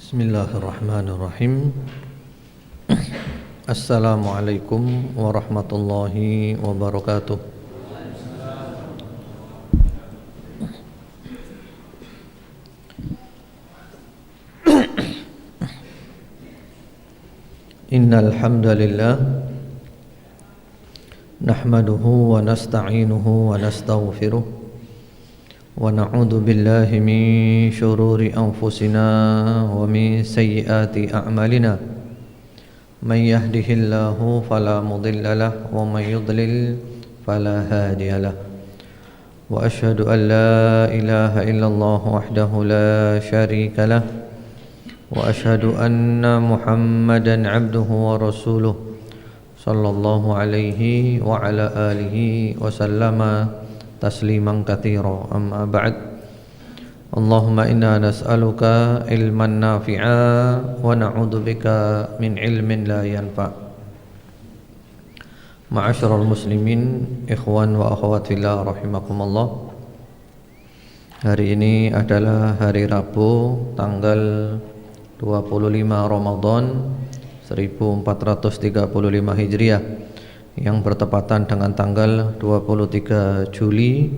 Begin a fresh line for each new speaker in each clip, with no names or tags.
Bismillahirrahmanirrahim. Assalamualaikum warahmatullahi wabarakatuh. Innal hamdalillah nahmaduhu wa nasta'inuhu wa nastaghfiruh wa na'udzu billahi min syururi anfusina wa min sayyiati a'malina may yahdihillahu fala mudilla lahu wa may yudlil fala hadiya lahu wa asyhadu an la ilaha illallah wahdahu la syarika lahu wa asyhadu anna Muhammadan abduhu wa rasuluh sallallahu alaihi wa ala alihi wa sallama tasliman katsira. Amma ba'd. Allahumma inna nas'aluka ilman nafi'a wa na'udzubika min ilmin la yanfa'. Ma'asyiral muslimin, ikhwan wa akhwat fillah rahimakumullah. Hari ini adalah hari Rabu tanggal 25 Ramadan 1435 Hijriah yang bertepatan dengan tanggal 23 Juli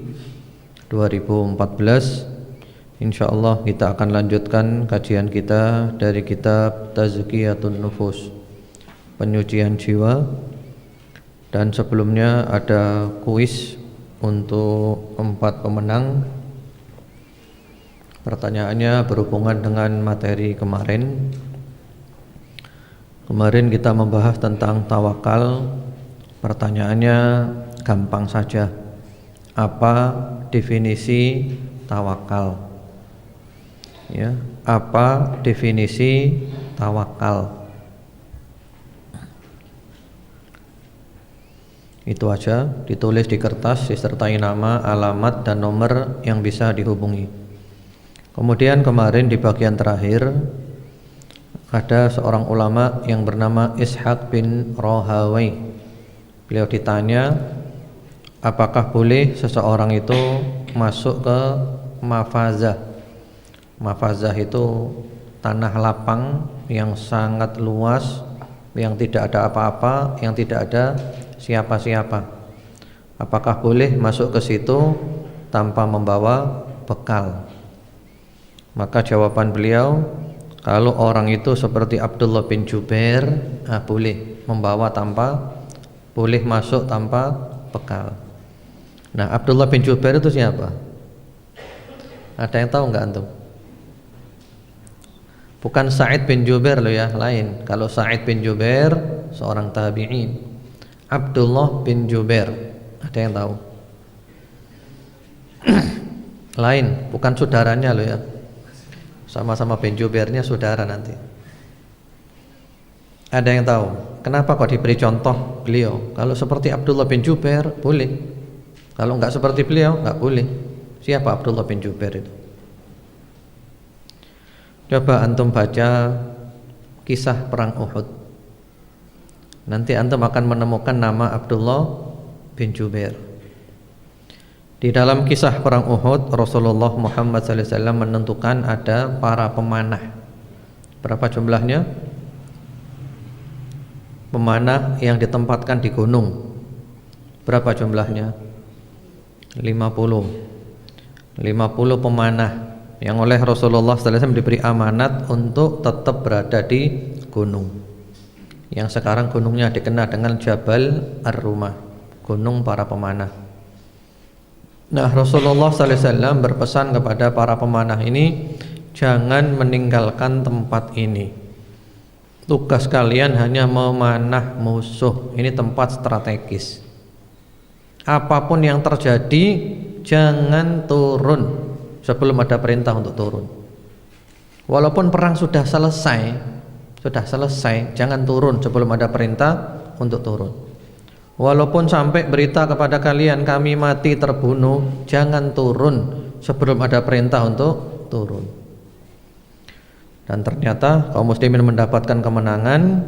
2014. Insyaallah kita akan lanjutkan kajian kita dari kitab Tazkiyatun Nufus, penyucian jiwa. Dan sebelumnya ada kuis untuk 4 pemenang. Pertanyaannya berhubungan dengan materi kemarin. Kemarin kita membahas tentang tawakal. Pertanyaannya gampang saja. Apa definisi tawakal? Ya, apa definisi tawakal? Itu aja, ditulis di kertas disertai nama, alamat dan nomor yang bisa dihubungi. Kemudian kemarin di bagian terakhir ada seorang ulama yang bernama Ishaq bin Rahawai. Beliau ditanya, apakah boleh seseorang itu masuk ke mafazah? Mafazah itu tanah lapang yang sangat luas, yang tidak ada apa-apa, yang tidak ada siapa-siapa. Apakah boleh masuk ke situ tanpa membawa bekal? Maka jawaban beliau, kalau orang itu seperti Abdullah bin Jubair, boleh membawa boleh masuk tanpa bekal. Nah, Abdullah bin Jubair itu siapa? Ada yang tahu enggak antum? Bukan Sa'id bin Jubair loh ya, lain. Kalau Sa'id bin Jubair seorang tabi'in. Abdullah bin Jubair, ada yang tahu? Lain, bukan saudaranya loh ya. Sama-sama bin Jubairnya saudara nanti. Ada yang tahu? Kenapa kok diberi contoh beliau? Kalau seperti Abdullah bin Jubair boleh. Kalau enggak seperti beliau enggak boleh. Siapa Abdullah bin Jubair itu? Coba antum baca kisah perang Uhud. Nanti antum akan menemukan nama Abdullah bin Jubair. Di dalam kisah perang Uhud, Rasulullah Muhammad SAW menentukan ada para pemanah. Berapa jumlahnya? Pemanah yang ditempatkan di gunung. Berapa jumlahnya? 50 pemanah yang oleh Rasulullah SAW diberi amanat untuk tetap berada di gunung, yang sekarang gunungnya dikenal dengan Jabal Ar-Rumah, gunung para pemanah. Nah, Rasulullah SAW berpesan kepada para pemanah ini, jangan meninggalkan tempat ini. Tugas kalian hanya memanah musuh. Ini tempat strategis. Apapun yang terjadi, jangan turun sebelum ada perintah untuk turun. Walaupun perang sudah selesai, jangan turun sebelum ada perintah untuk turun. Walaupun sampai berita kepada kalian kami mati terbunuh, jangan turun sebelum ada perintah untuk turun. Dan ternyata kaum muslimin mendapatkan kemenangan,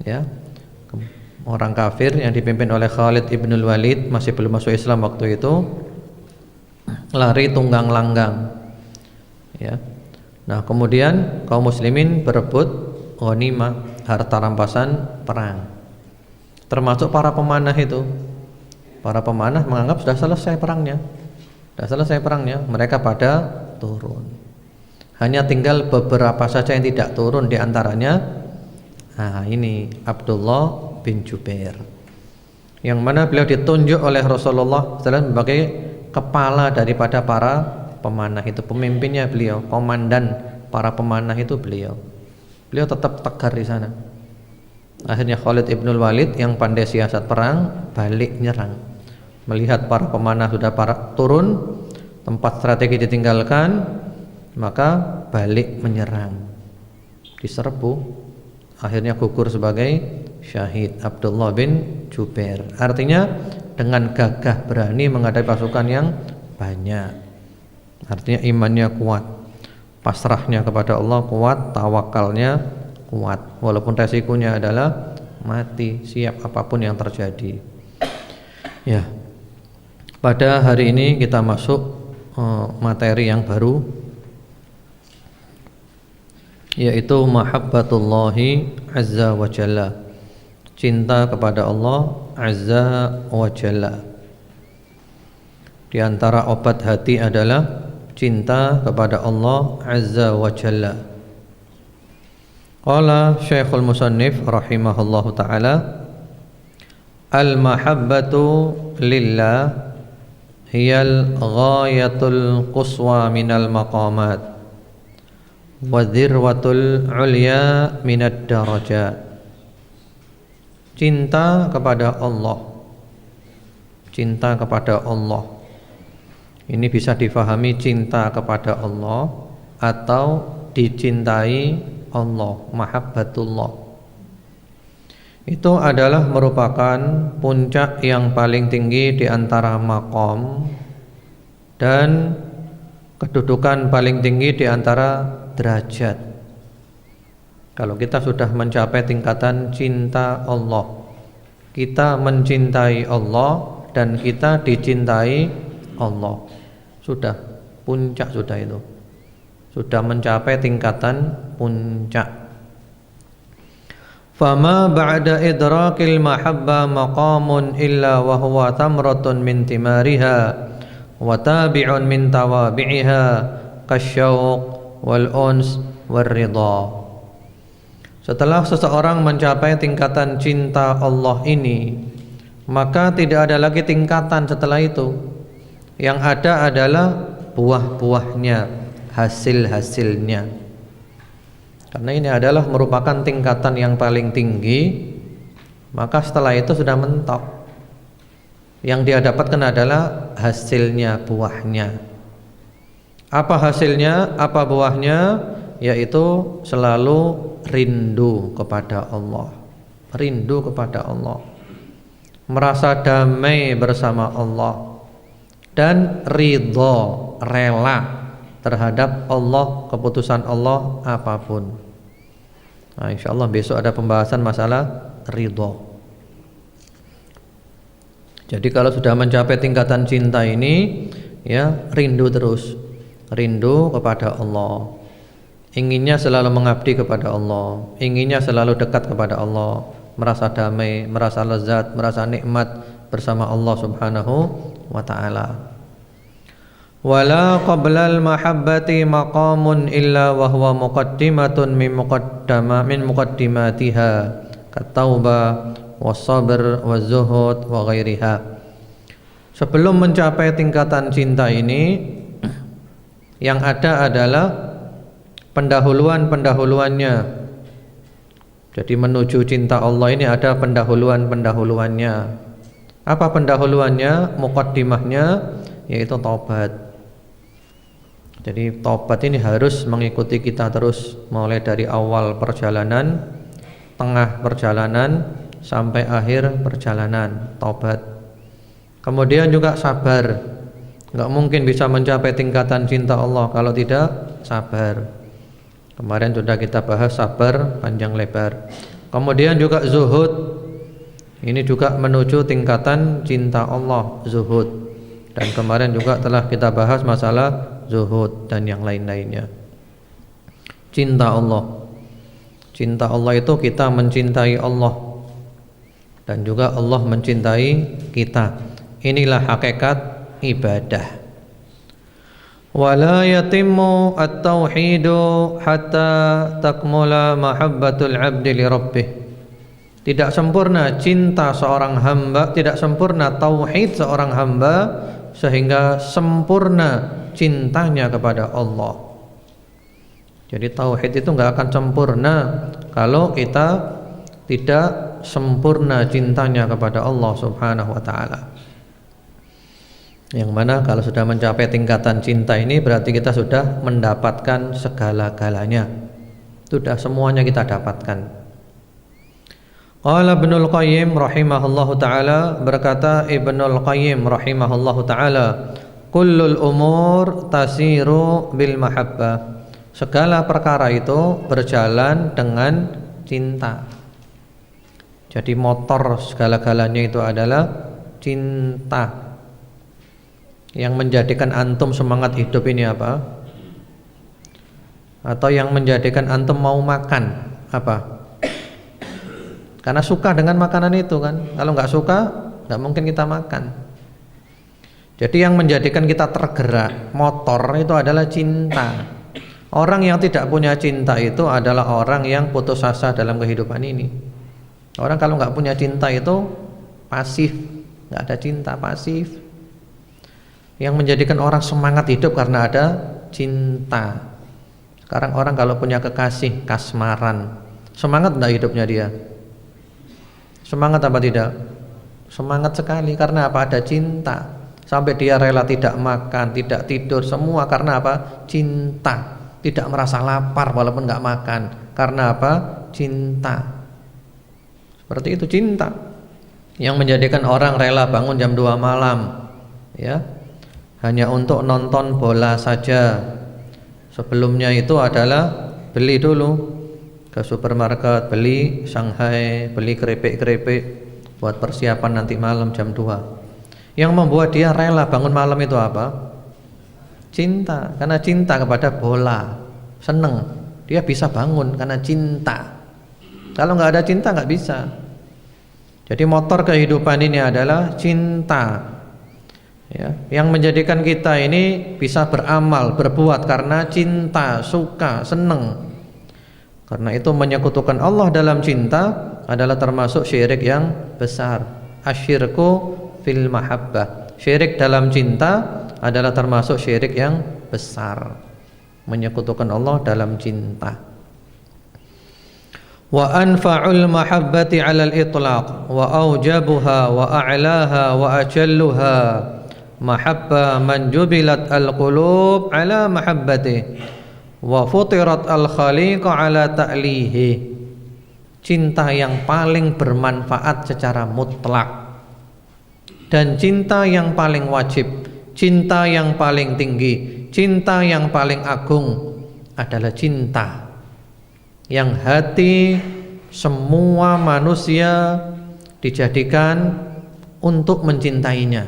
ya. Orang kafir yang dipimpin oleh Khalid ibn Walid, masih belum masuk Islam waktu itu, lari tunggang langgang, ya. Nah, kemudian kaum muslimin berebut ghanimah, harta rampasan perang. Termasuk para pemanah itu. Para pemanah menganggap sudah selesai perangnya. Sudah selesai perangnya, mereka pada turun. Hanya tinggal beberapa saja yang tidak turun, di antaranya ini Abdullah bin Jubair, yang mana beliau ditunjuk oleh Rasulullah SAW sebagai kepala daripada para pemanah itu, pemimpinnya beliau, komandan para pemanah itu beliau. Beliau tetap tegar di sana. Akhirnya Khalid ibnul Walid yang pandai siasat perang balik nyerang. Melihat para pemanah sudah turun, tempat strategi ditinggalkan, maka balik menyerang. Diserbu. Akhirnya gugur sebagai syahid Abdullah bin Jubair. Artinya dengan gagah berani menghadapi pasukan yang banyak. Artinya imannya kuat, pasrahnya kepada Allah kuat, tawakalnya kuat, walaupun resikonya adalah mati, siap apapun yang terjadi. Ya, pada hari ini kita masuk materi yang baru, yaitu mahabbatullahi azza wa jalla, cinta kepada Allah azza wa jalla. Di antara obat hati adalah cinta kepada Allah azza wa jalla. Qala Syekhul Musannif rahimahullahu taala, al-mahabbatu lillah hiyal ghayatul quswa minal maqamat wa dzirwatul ulya minad darajat. Cinta kepada Allah, cinta kepada Allah ini bisa difahami cinta kepada Allah atau dicintai Allah, mahabbatullah. Itu adalah merupakan puncak yang paling tinggi di antara maqam dan kedudukan paling tinggi di antara derajat. Kalau kita sudah mencapai tingkatan cinta Allah, kita mencintai Allah dan kita dicintai Allah, sudah puncak, sudah itu sudah mencapai tingkatan puncak. Fama ba'da idrakil mahabba maqamun illa wa huwa tamratun min timariha wa tabi'un min tawabi'iha kasyauq wal uns war ridha. Setelah seseorang mencapai tingkatan cinta Allah ini, maka tidak ada lagi tingkatan setelah itu. Yang ada adalah buah-buahnya, hasil-hasilnya. Karena ini adalah merupakan tingkatan yang paling tinggi, maka setelah itu sudah mentok. Yang dia dapatkan adalah hasilnya, buahnya. Apa hasilnya? Apa buahnya? Yaitu selalu rindu kepada Allah, rindu kepada Allah, merasa damai bersama Allah, dan ridho, rela terhadap Allah, keputusan Allah apapun. Nah, insyaallah besok ada pembahasan masalah ridho. Jadi kalau sudah mencapai tingkatan cinta ini, ya rindu terus, rindu kepada Allah, inginnya selalu mengabdi kepada Allah, inginnya selalu dekat kepada Allah, merasa damai, merasa lezat, merasa nikmat bersama Allah Subhanahu wa ta'ala. Wala qablal mahabbati maqamun illa wa huwa muqaddimatun min muqaddimatiha kataubah was-sabr waz-zuhud wa ghairiha. Sebelum mencapai tingkatan cinta ini, yang ada adalah pendahuluan-pendahuluannya. Jadi menuju cinta Allah ini ada pendahuluan-pendahuluannya. Apa pendahuluannya? Muqaddimahnya yaitu taubat. Jadi taubat ini harus mengikuti kita terus, mulai dari awal perjalanan, tengah perjalanan, sampai akhir perjalanan, taubat. Kemudian juga sabar. Enggak mungkin bisa mencapai tingkatan cinta Allah kalau tidak sabar. Kemarin sudah kita bahas sabar panjang lebar. Kemudian juga zuhud. Ini juga menuju tingkatan cinta Allah, zuhud. Dan kemarin juga telah kita bahas masalah zuhud dan yang lain-lainnya. cinta Allah. Cinta Allah itu kita mencintai Allah dan juga Allah mencintai kita. Inilah hakikat ibadah. Wala yatimmu at-tauhidu hatta takmula mahabbatul 'abdi li rabbih. Tidak sempurna cinta seorang hamba, tidak sempurna tauhid seorang hamba sehingga sempurna cintanya kepada Allah. Jadi tauhid itu enggak akan sempurna kalau kita tidak sempurna cintanya kepada Allah Subhanahu wa taala. Yang mana kalau sudah mencapai tingkatan cinta ini berarti kita sudah mendapatkan segala-galanya. Sudah semuanya kita dapatkan. Qala Ibnul Qayyim rahimahullahu taala, berkata Ibnul Qayyim rahimahullahu taala, kullul umur tasiru bil mahabbah. Segala perkara itu berjalan dengan cinta. Jadi motor segala-galanya itu adalah cinta. Yang menjadikan antum semangat hidup ini apa? Atau yang menjadikan antum mau makan apa? Karena suka dengan makanan itu kan. Kalau nggak suka, nggak mungkin kita makan. Jadi yang menjadikan kita tergerak, motor itu adalah cinta. Orang yang tidak punya cinta itu adalah orang yang putus asa dalam kehidupan ini. Orang kalau nggak punya cinta itu pasif, nggak ada cinta, pasif. Yang menjadikan orang semangat hidup karena ada cinta. Sekarang orang kalau punya kekasih, kasmaran, semangat enggak hidupnya dia? Semangat apa tidak? Semangat sekali, karena apa? Ada cinta. Sampai dia rela tidak makan, tidak tidur, semua karena apa? Cinta. Tidak merasa lapar walaupun enggak makan. Karena apa? Cinta. Seperti itu cinta. Yang menjadikan orang rela bangun jam 2 malam, ya, hanya untuk nonton bola saja. Sebelumnya itu adalah beli dulu ke supermarket, beli Shanghai, beli keripik-keripik buat persiapan nanti malam jam 2. Yang membuat dia rela bangun malam itu apa? Cinta. Karena cinta kepada bola, seneng, dia bisa bangun karena cinta. Kalau nggak ada cinta nggak bisa. Jadi motor kehidupan ini adalah cinta, ya, yang menjadikan kita ini bisa beramal, berbuat karena cinta, suka, seneng. Karena itu menyekutukan Allah dalam cinta adalah termasuk syirik yang besar. Asyirku fil mahabbah. Syirik dalam cinta adalah termasuk syirik yang besar. Menyekutukan Allah dalam cinta. Wa anfa'ul mahabbati 'alal itlaq wa aujabuha wa a'laha wa ajalluha mahabba man jubilat al-qulub 'ala mahabbati wa futirat al-khaliqa 'ala ta'lihi. Cinta yang paling bermanfaat secara mutlak dan cinta yang paling wajib, cinta yang paling tinggi, cinta yang paling agung adalah cinta yang hati semua manusia dijadikan untuk mencintainya,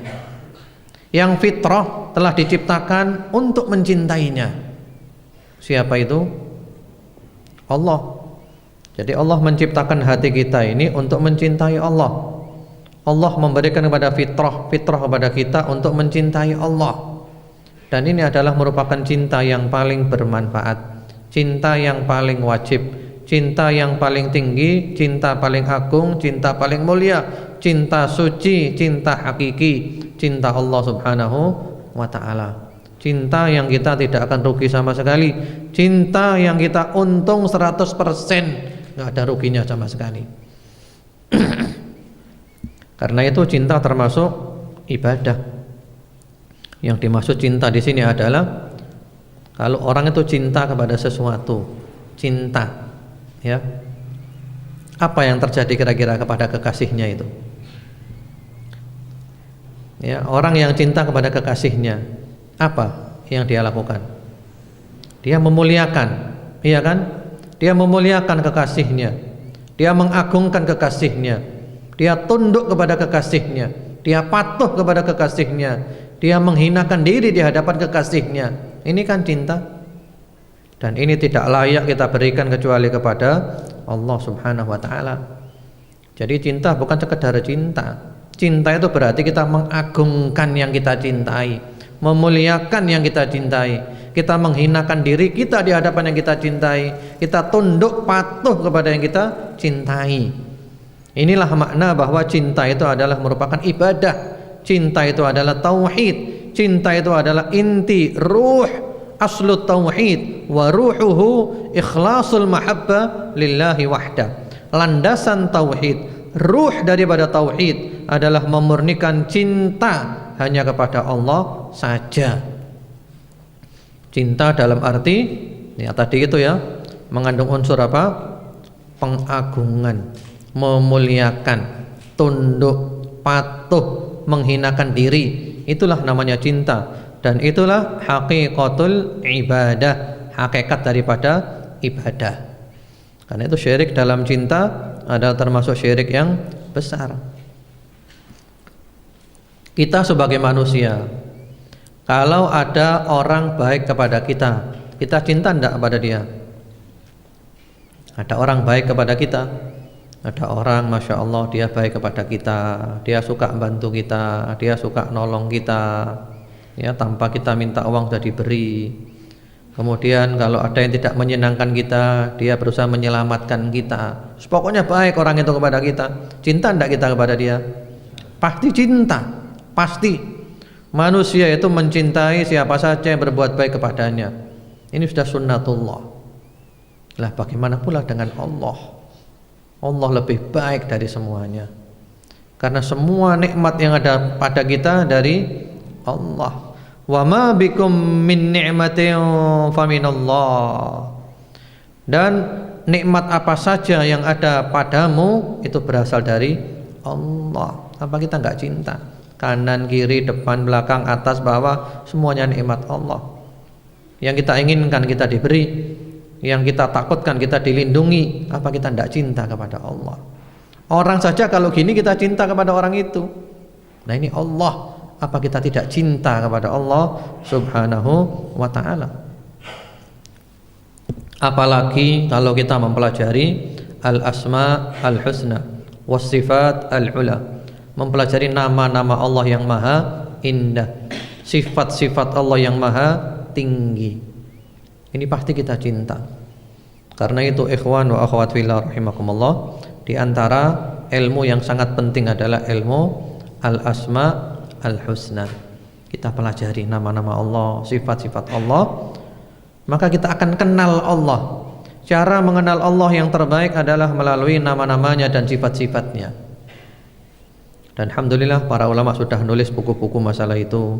yang fitrah telah diciptakan untuk mencintainya. Siapa itu? Allah. Jadi Allah menciptakan hati kita ini untuk mencintai Allah. Allah memberikan kepada fitrah kepada kita untuk mencintai Allah. Dan ini adalah merupakan cinta yang paling bermanfaat, cinta yang paling wajib, cinta yang paling tinggi, cinta paling agung, cinta paling mulia, cinta suci, cinta hakiki, cinta Allah Subhanahu wa ta'ala. Cinta yang kita tidak akan rugi sama sekali, cinta yang kita untung 100%, nggak ada ruginya sama sekali. Karena itu cinta termasuk ibadah. Yang dimaksud cinta di sini adalah kalau orang itu cinta kepada sesuatu, cinta, ya, apa yang terjadi kira-kira kepada kekasihnya itu? Ya, orang yang cinta kepada kekasihnya, apa yang dia lakukan? Dia memuliakan, iya kan? Dia memuliakan kekasihnya, dia mengagungkan kekasihnya, dia tunduk kepada kekasihnya, dia patuh kepada kekasihnya, dia menghinakan diri di hadapan kekasihnya. Ini kan cinta. Dan ini tidak layak kita berikan kecuali kepada Allah Subhanahu wa taala. Jadi cinta bukan sekedar cinta. Cinta itu berarti kita mengagungkan yang kita cintai, memuliakan yang kita cintai. Kita menghinakan diri kita di hadapan yang kita cintai. Kita tunduk patuh kepada yang kita cintai. Inilah makna bahwa cinta itu adalah merupakan ibadah. Cinta itu adalah tauhid. Cinta itu adalah inti, ruh, aslu tauhid, wa ruhuhu ikhlasul mahabbah lillahi wahda. Landasan tauhid, ruh daripada tauhid adalah memurnikan cinta hanya kepada Allah saja. Cinta dalam arti ya tadi itu ya, mengandung unsur apa? Pengagungan, memuliakan, tunduk, patuh, menghinakan diri. Itulah namanya cinta, dan itulah hakikatul ibadah, hakikat daripada ibadah. Karena itu syirik dalam cinta adalah termasuk syirik yang besar. Kita sebagai manusia, kalau ada orang baik kepada kita, kita cinta enggak kepada dia? Ada orang baik kepada kita, ada orang Masya Allah dia baik kepada kita, dia suka bantu kita, dia suka nolong kita, ya tanpa kita minta uang sudah diberi. Kemudian kalau ada yang tidak menyenangkan kita, dia berusaha menyelamatkan kita. Pokoknya baik orang itu kepada kita. Cinta enggak kita kepada dia? Pasti cinta, pasti. Manusia itu mencintai siapa saja yang berbuat baik kepadanya. Ini sudah sunnatullah. Lah bagaimana pula dengan Allah? Allah lebih baik dari semuanya. Karena semua nikmat yang ada pada kita dari Allah. Wa ma bikum min ni'matin faminallah. Dan nikmat apa saja yang ada padamu itu berasal dari Allah. Apa kita enggak cinta? Kanan, kiri, depan, belakang, atas, bawah, semuanya nikmat Allah. Yang kita inginkan kita diberi, yang kita takutkan kita dilindungi. Apa kita tidak cinta kepada Allah? Orang saja kalau gini kita cinta kepada orang itu. Nah ini Allah, apa kita tidak cinta kepada Allah Subhanahu wa ta'ala? Apalagi kalau kita mempelajari al-asma al-husna was-sifat al-ula, mempelajari nama-nama Allah yang maha indah, sifat-sifat Allah yang maha tinggi. Ini pasti kita cinta. Karena itu ikhwan wa akhwat fillah rahimakumullah, di antara ilmu yang sangat penting adalah ilmu al-asma al-husna. Kita pelajari nama-nama Allah, sifat-sifat Allah, maka kita akan kenal Allah. Cara mengenal Allah yang terbaik adalah melalui nama-namanya dan sifat-sifatnya. Dan alhamdulillah para ulama sudah nulis buku-buku masalah itu.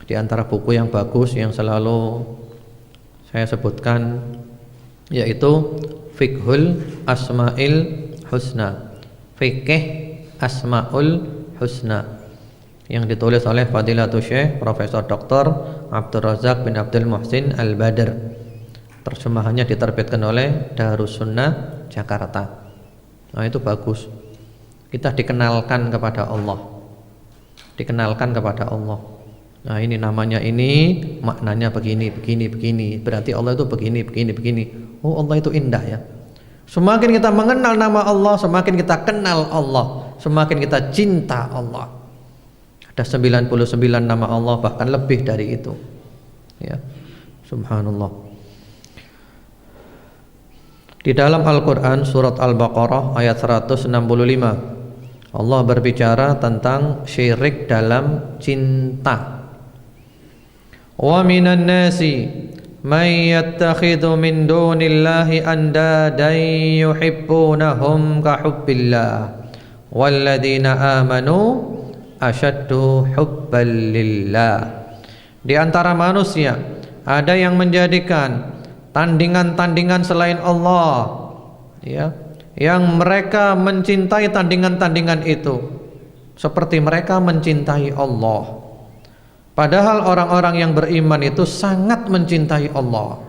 Di antara buku yang bagus yang selalu saya sebutkan yaitu Fiqhul Asma'il Husna, Fikih Asma'ul Husna, yang ditulis oleh Fadilatul Syekh Profesor Dr. Abdul Razak bin Abdul Muhsin Al-Badr. Terjemahannya diterbitkan oleh Darus Sunnah Jakarta. Nah itu bagus. Kita dikenalkan kepada Allah, dikenalkan kepada Allah. Nah ini namanya ini, maknanya begini, begini, begini. Berarti Allah itu begini, begini, begini. Oh Allah itu indah ya. Semakin kita mengenal nama Allah, semakin kita kenal Allah, semakin kita cinta Allah. Ada 99 nama Allah, bahkan lebih dari itu. Ya, subhanallah. Di dalam Al-Quran surat Al-Baqarah ayat 165, Allah berbicara tentang syirik dalam cinta. Wa minan nasi may yattakhidhu min dunillahi andadan yuhibbunahum ka hubbillah walladzina amanu asyaddu hubban lillah. Di antara manusia ada yang menjadikan tandingan-tandingan selain Allah, ya, yang mereka mencintai tandingan-tandingan itu seperti mereka mencintai Allah. Padahal orang-orang yang beriman itu sangat mencintai Allah.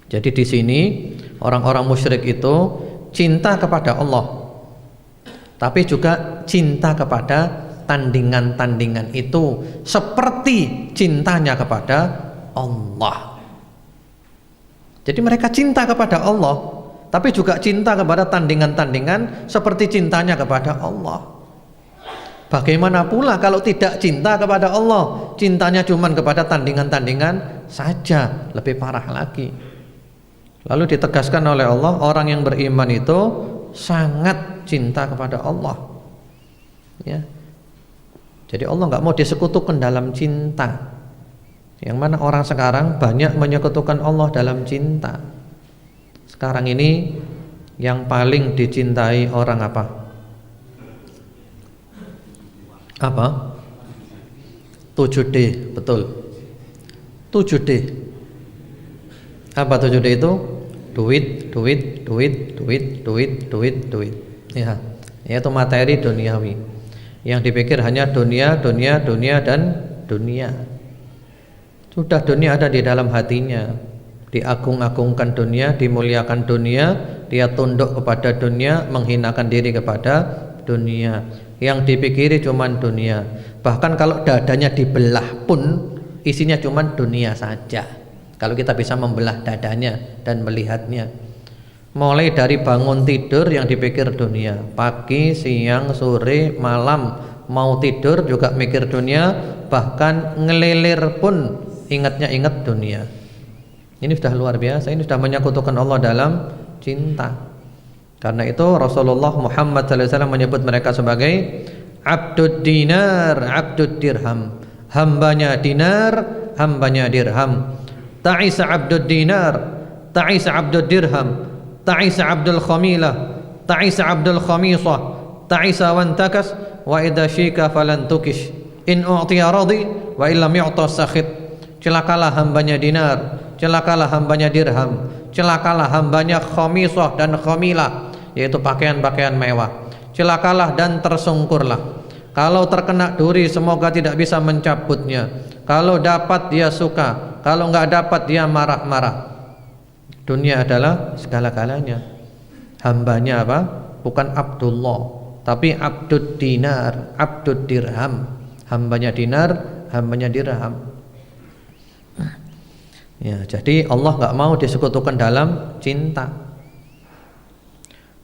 Jadi di sini orang-orang musyrik itu cinta kepada Allah, tapi juga cinta kepada tandingan-tandingan itu seperti cintanya kepada Allah. Jadi mereka cinta kepada Allah, tapi juga cinta kepada tandingan-tandingan seperti cintanya kepada Allah. Bagaimana pula kalau tidak cinta kepada Allah, cintanya cuma kepada tandingan-tandingan saja, lebih parah lagi. Lalu ditegaskan oleh Allah, orang yang beriman itu sangat cinta kepada Allah. Ya. Jadi Allah nggak mau disekutukan dalam cinta. Yang mana orang sekarang banyak menyekutukan Allah dalam cinta. Sekarang ini yang paling dicintai orang apa? Apa? 7D, betul. 7D. Apa 7D itu? Duit, duit, duit, duit, duit, duit, duit. Ya, yaitu materi duniawi. Yang dipikir hanya dunia, dunia, dunia, dan dunia. Sudah dunia ada di dalam hatinya. Diagung-agungkan dunia, dimuliakan dunia, dia tunduk kepada dunia, menghinakan diri kepada dunia. Yang dipikiri cuman dunia. Bahkan kalau dadanya dibelah pun isinya cuman dunia saja. Kalau kita bisa membelah dadanya dan melihatnya, mulai dari bangun tidur yang dipikir dunia, pagi, siang, sore, malam, mau tidur juga mikir dunia, bahkan ngelilir pun ingat dunia. Ini sudah luar biasa, ini sudah menyekutukan Allah dalam cinta. Karena itu Rasulullah Muhammad SAW menyebut mereka sebagai abdud dinar, abdud dirham, hambanya dinar, hambanya dirham. Ta'isa abdud dinar, ta'isa abdud dirham, ta'isa abdul khamilah, ta'isa abdul khamisah, ta'isa wantakas, wa idha syika falan tukish, in u'tiya radhi, wa illam yu'ta sakhit. Celakalah hambanya dinar, celakalah hambanya dirham, celakalah hambanya khamisah dan khamilah, yaitu pakaian-pakaian mewah. Celakalah dan tersungkurlah. Kalau terkena duri semoga tidak bisa mencabutnya. Kalau dapat dia suka, kalau enggak dapat dia marah-marah. Dunia adalah segala-galanya. Hambanya apa? Bukan Abdullah, tapi abdud dinar, abdud dirham. Hambanya dinar, hambanya dirham. Ya, jadi Allah enggak mau disekutukan dalam cinta.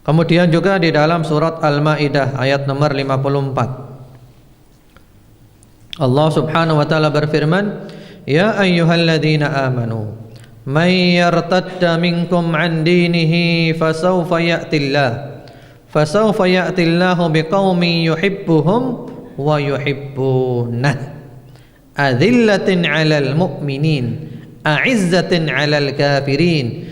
Kemudian juga di dalam surat Al-Maidah ayat nomor 54, Allah Subhanahu wa taala berfirman, "Ya ayyuhalladzina amanu, may yartadda minkum 'an dinihi fasawfa ya'tillahu biqaumin yuhibbuhum wa yuhibbunah, adzillatin 'alal mu'minin, a'izzatin 'alal kafirin,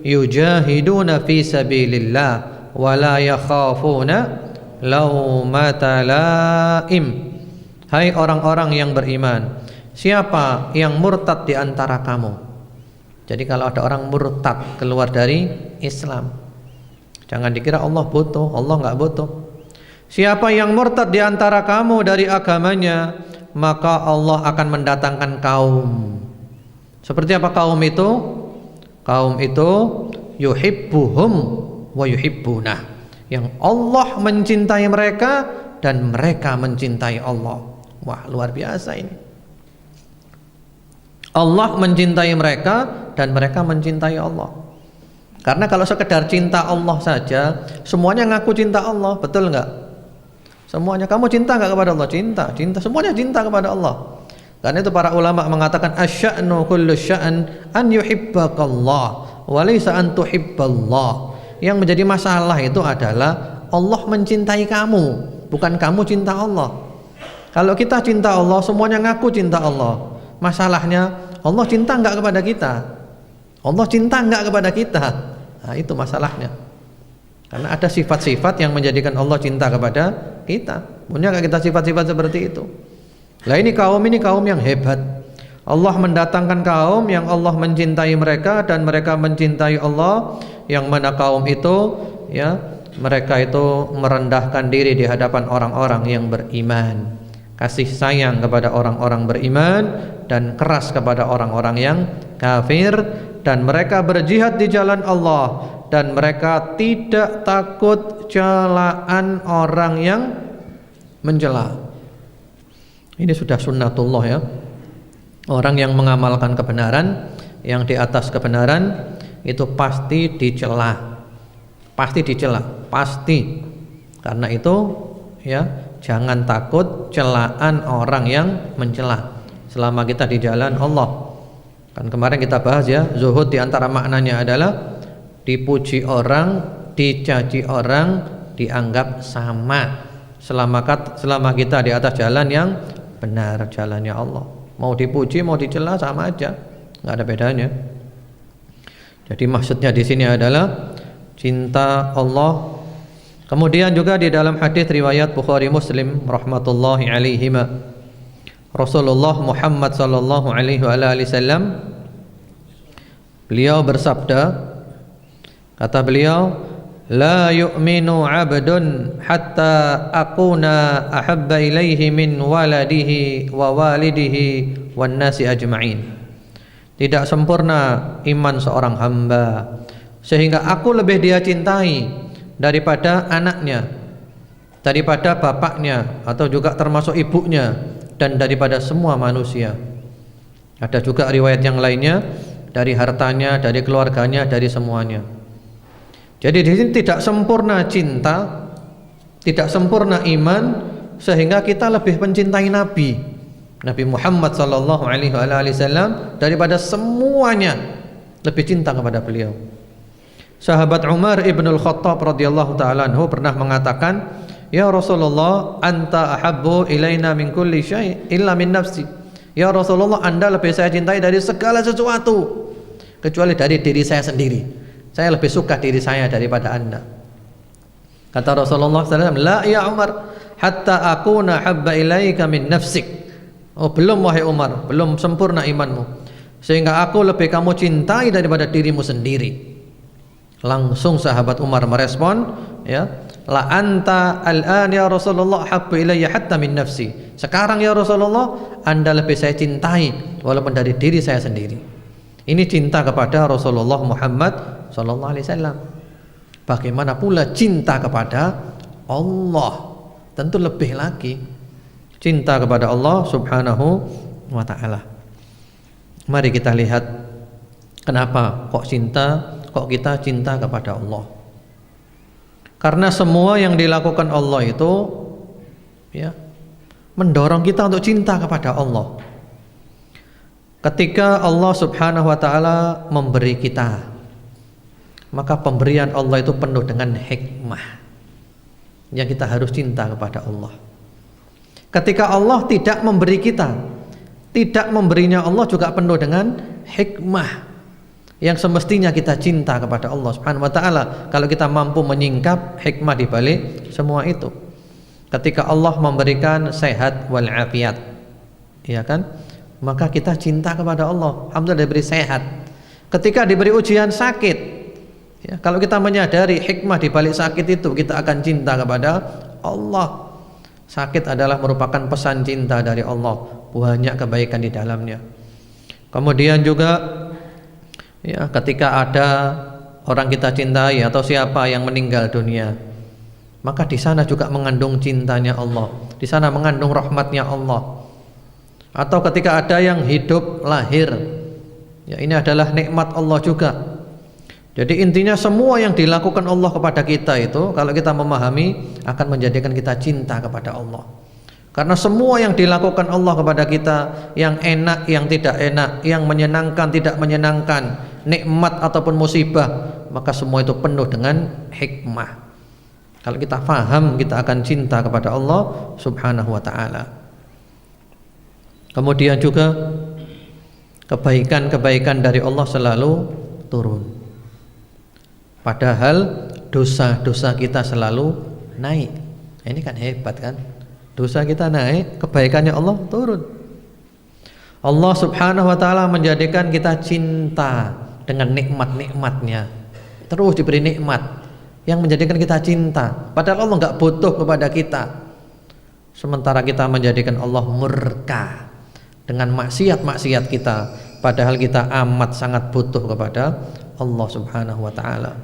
yujahiduna fi sabilillah wa la yakhafuna laumata laim." Hai orang-orang yang beriman, siapa yang murtad di antara kamu? Jadi kalau ada orang murtad keluar dari Islam, jangan dikira Allah butuh, Allah enggak butuh. Siapa yang murtad di antara kamu dari agamanya, maka Allah akan mendatangkan kaum. Seperti apa kaum itu? Kaum itu yuhibbuhum wa yuhibbunah, yang Allah mencintai mereka dan mereka mencintai Allah. Wah, luar biasa ini. Allah mencintai mereka dan mereka mencintai Allah. Karena kalau sekedar cinta Allah saja, semuanya ngaku cinta Allah, betul enggak? Semuanya, kamu cinta enggak kepada Allah? Cinta, semuanya cinta kepada Allah. Karena itu para ulama mengatakan asya'nu kullu sya'an an yuhibbakallah wa laysa an tuhibballah. Yang menjadi masalah itu adalah Allah mencintai kamu, bukan kamu cinta Allah. Kalau kita cinta Allah, semuanya ngaku cinta Allah. Masalahnya Allah cinta enggak kepada kita? Allah cinta enggak kepada kita? Nah, itu masalahnya. Karena ada sifat-sifat yang menjadikan Allah cinta kepada kita. Punya enggak kita sifat-sifat seperti itu? Lah ini kaum yang hebat. Allah mendatangkan kaum yang Allah mencintai mereka dan mereka mencintai Allah, yang mana kaum itu ya, mereka itu merendahkan diri di hadapan orang-orang yang beriman, kasih sayang kepada orang-orang beriman dan keras kepada orang-orang yang kafir, dan mereka berjihad di jalan Allah dan mereka tidak takut celaan orang yang mencela. Ini sudah sunnatullah ya. Orang yang mengamalkan kebenaran yang di atas kebenaran itu pasti dicela. Pasti dicela, pasti. Karena itu ya, jangan takut celaan orang yang mencela selama kita di jalan Allah. Kan kemarin kita bahas ya, zuhud di antara maknanya adalah dipuji orang, dicaci orang, dianggap sama. Selama kita di atas jalan yang benar, jalannya Allah. Mau dipuji, mau dicela sama aja, nggak ada bedanya. Jadi maksudnya di sini adalah cinta Allah. Kemudian juga di dalam hadis riwayat Bukhari Muslim rahmatullahi alaihima, Rasulullah Muhammad sallallahu alaihi wasallam beliau bersabda, kata beliau, la yu'minu 'abdun hatta akuna ahabba ilaihi min waladihi wa walidihi wan nasi ajma'in. Tidak sempurna iman seorang hamba sehingga aku lebih dia cintai daripada anaknya, daripada bapaknya atau juga termasuk ibunya, dan daripada semua manusia. Ada juga riwayat yang lainnya, dari hartanya, dari keluarganya, dari semuanya. Jadi di sini tidak sempurna cinta, tidak sempurna iman sehingga kita lebih mencintai Nabi Muhammad sallallahu alaihi wasallam daripada semuanya, lebih cinta kepada beliau. Sahabat Umar ibn al-Khattab radhiyallahu ta'ala anhu pernah mengatakan, ya Rasulullah, anta ahabbu ilaina min kulli syai' illa min nafsi. Ya Rasulullah, Anda lebih saya cintai dari segala sesuatu kecuali dari diri saya sendiri. Saya lebih suka diri saya daripada Anda. Kata Rasulullah SAW, la ya Umar, hatta akuna habba ilaika min nafsik. Oh, belum wahai Umar, belum sempurna imanmu sehingga aku lebih kamu cintai daripada dirimu sendiri. Langsung sahabat Umar merespon, ya, la anta al-an ya Rasulullah habbu ilayya hatta min nafsi. Sekarang ya Rasulullah, Anda lebih saya cintai walaupun dari diri saya sendiri. Ini cinta kepada Rasulullah Muhammad sallallahu alaihi wasallam. Bagaimana pula cinta kepada Allah? Tentu lebih lagi cinta kepada Allah Subhanahu wa taala. Mari kita lihat kenapa kok kita cinta kepada Allah. Karena semua yang dilakukan Allah itu ya mendorong kita untuk cinta kepada Allah. Ketika Allah Subhanahu wa taala memberi kita, maka pemberian Allah itu penuh dengan hikmah yang kita harus cinta kepada Allah. Ketika Allah tidak memberi kita, tidak memberinya Allah juga penuh dengan hikmah yang semestinya kita cinta kepada Allah Subhanahu wa taala kalau kita mampu menyingkap hikmah di balik semua itu. Ketika Allah memberikan sehat wal afiat, ya kan? Maka kita cinta kepada Allah. Alhamdulillah diberi sehat. Ketika diberi ujian sakit, ya, kalau kita menyadari hikmah di balik sakit itu, kita akan cinta kepada Allah. Sakit adalah merupakan pesan cinta dari Allah, banyak kebaikan di dalamnya. Kemudian juga ya, ketika ada orang kita cintai atau siapa yang meninggal dunia, maka di sana juga mengandung cintanya Allah, di sana mengandung rahmatnya Allah. Atau ketika ada yang hidup lahir, ya ini adalah nikmat Allah juga. Jadi intinya semua yang dilakukan Allah kepada kita itu, kalau kita memahami, akan menjadikan kita cinta kepada Allah. Karena semua yang dilakukan Allah kepada kita, yang enak, yang tidak enak, yang menyenangkan, tidak menyenangkan, nikmat ataupun musibah, maka semua itu penuh dengan hikmah. Kalau kita faham, kita akan cinta kepada Allah Subhanahu wa ta'ala. Kemudian juga kebaikan-kebaikan dari Allah selalu turun, padahal dosa-dosa kita selalu naik. Ini kan hebat kan? Dosa kita naik, kebaikannya Allah turun. Allah Subhanahu wa ta'ala menjadikan kita cinta dengan nikmat-nikmatnya, terus diberi nikmat yang menjadikan kita cinta, padahal Allah nggak butuh kepada kita. Sementara kita menjadikan Allah murka dengan maksiat-maksiat kita, padahal kita amat sangat butuh kepada Allah Subhanahu wa ta'ala.